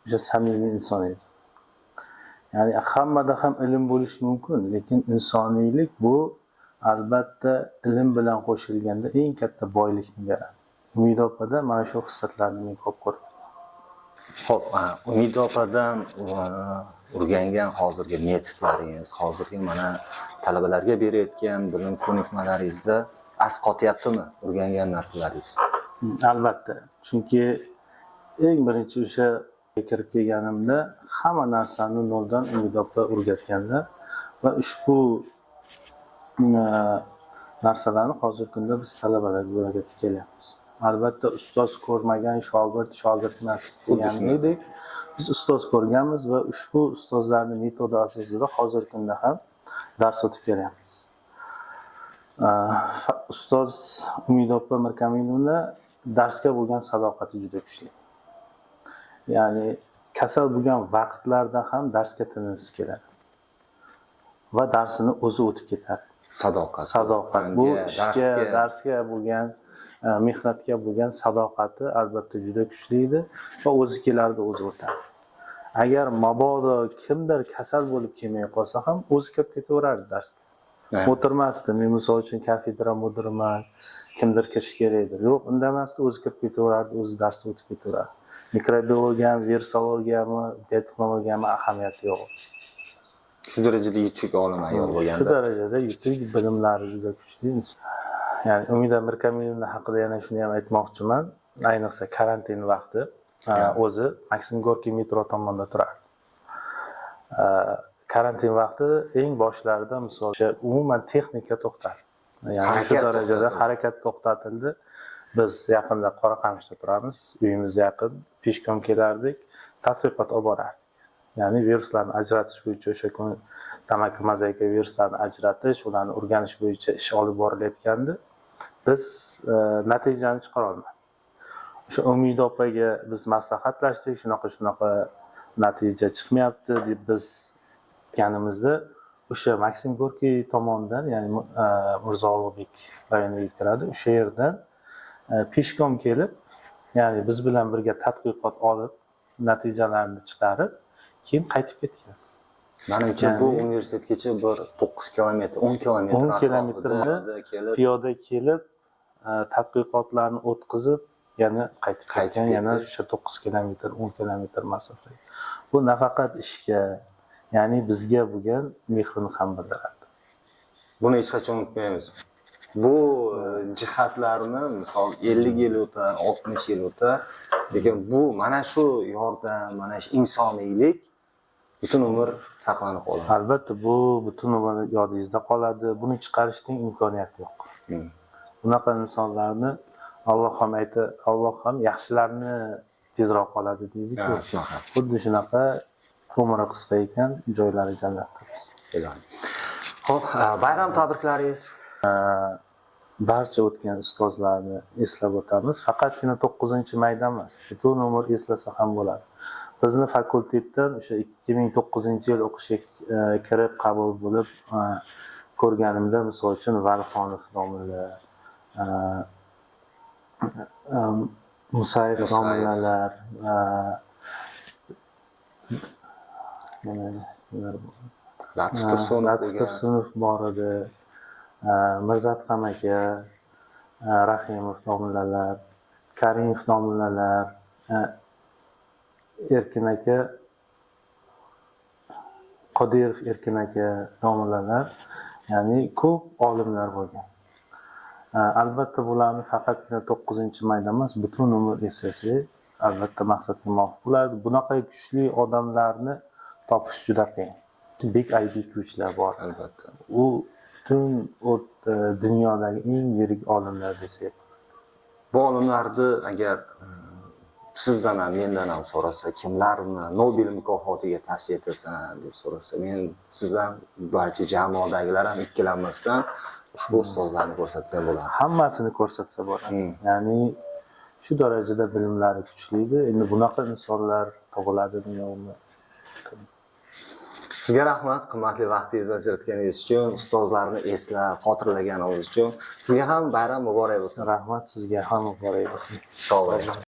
O'sha samimiy inson edi. Ya'ni hammada ham ilm bo'lishi mumkin, lekin insoniylik bu albatta ilm bilan qo'shilganda eng katta boylikni beradi. Umid opada mana shu xislatlarni men ko'p ko'rdim. Xo'p, Umid opadan o'rgangan hozirgi metodlaringiz, hozirgi mana talabalarga berayotgan bilim ko'nikmalaringizda asqotyaptimi o'rgangan narsalaringiz? Albatta. Chunki eng birinchi o'sha kirib kelganimda hamma narsani noldan Umid opa o'rgatganlar va ushbu narsalarni hozirgi kunda biz talabalarga o'rgatib kelyapmiz. Albatta ustoz ko'rmagan shogird emas deganidek biz ustoz ko'rganmiz va ushbu ustozlarning metodi asosida hozirgi kunda ham dars o'tib kelyapmiz. Ustoz Umid opa Mirkamilovna darsga bo'lgan sadoqati juda kuchli. Ya'ni kasal bo'lgan vaqtlarda ham darsga tinimsiz keladi. Va darsini o'zi o'tib ketadi. Sadoqat. Bu ishga, darsga bo'lgan mehnatga bo'lgan sadoqati albatta juda kuchli edi va o'zi kelardi, o'zi o'tadi. Agar mabodo kimdir kasal bo'lib kelmay qolsa ham o'zi kelib ketaverardi darsga. O'tirmasdi. Men misol uchun kafedra mudiriman, kimdir kirish kerak edi. Yo'q, indamasdi, o'zi kelib ketaverardi, o'zi darsni o'tib ketaverardi. Mikrobiologiyami, virusologiyami, biotexnologiyami ahamiyati yo'q. Shu darajada yutuq olim ayol bo'lganda. Shu darajada yutuq, bilimlari juda kuchli. Ya'ni Umida Mirkamilovna haqida yana shuni ham aytmoqchiman. Ayniqsa karantin vaqti o'zi Maksim Gorkiy metro tomonda turardi. Karantin vaqti eng boshlarida misol umuman texnika to'xtadi. Ya'ni shu darajada harakat to'xtatildi. Biz yaqinda Qoraqamishda turamiz, uyimiz yaqin, peshkom kelardik, tadqiqot olib borardik. Ya'ni viruslarni ajratish bo'yicha o'sha kun tamaki mozaika viruslarni ajratish, ularni o'rganish bo'yicha ish olib borilayotgandi. Biz natijani chiqara olmadik. O'sha Umid opaga biz maslahatlashdik, shunaqa natija chiqmayapti deb biz aytganimizda o'sha Maksim Gorkiy tomonidan, ya'ni Mirzo Ulug'bek rayoniga kiradi, o'sha yerdan peshkom kelib, ya'ni biz bilan birga tadqiqot olib, natijalarni chiqarib, keyin qaytib ketgan. Menimcha bu universitetgacha bir 9 kilometr, 10 kilometr 10 kilometrni piyoda kelib, tadqiqotlarni o'tkazib, yana qaytib ketgan, yana o'sha 9 kilometr, 10 kilometr masofa. Bu nafaqat ishga, ya'ni bizga bo'lgan mehrini ham bildiradi. Buni hech qachon unutmaymiz. Bu jihatlarni misol 50 yil o'tar, 60 yil o'tar, lekin bu mana shu yordam, mana shu insoniylik butun umr saqlanib qoladi. Albatta bu butun umr yodingizda qoladi. Buni chiqarishning imkoniyati yo'q. Bunaqa insonlarni Alloh ham yaxshilarni tezroq qoladi deydi-ku. Xuddi shunaqa umri qisqa ekan, joylari jannatda. Xo'p, bayram tabriklaringiz. barcha o'tgan ustozlarni eslab o'tamiz. Faqatgina 9-mayda emas, butun umr eslasa ham bo'ladi. Bizni fakultetdan o'sha 2009-yil o'qishga kirib qabul bo'lib ko'rganimda, misol uchun Valixonov domlalar, Musayev domlalar, Latif Tursunov bor edi, Mirzatqam aka, Rahimov domlalar, Karimov domlalar, Erkin aka, Qodirov Erkin aka domlalar, ya'ni ko'p olimlar bo'lgan. Albatta bularni faqatgina 9-mayda emas, butun umr eslasak, albatta maqsadga muvofiq bo'ladi. Bunaqa kuchli odamlarni topish juda qiyin. Bek Aybekov bor, albatta. U butun dunyodagi eng yirik olimlar desak. Bu olimlarni agar sizdan ham mendan ham so'rasa, kimlarni Nobel mukofotiga tavsiya etasan deb so'rasa, men sizdan barcha jamoadagilar ham ikkilanmasdan ushbu ustozlarni ko'rsatgan bo'lardim. Hammasini ko'rsatsa bo'ladi. Ya'ni shu darajada bilimlari kuchli edi. Endi bunaqa insonlar tug'iladimi yo'qmi? Sizga rahmat, qimmatli vaqtingizni ajratganingiz uchun, ustozlarni eslab, xotirlaganingiz uchun. Sizga ham bayram muborak bo'lsin. Rahmat, sizga ham muborak bo'lsin. Sog' bo'ling.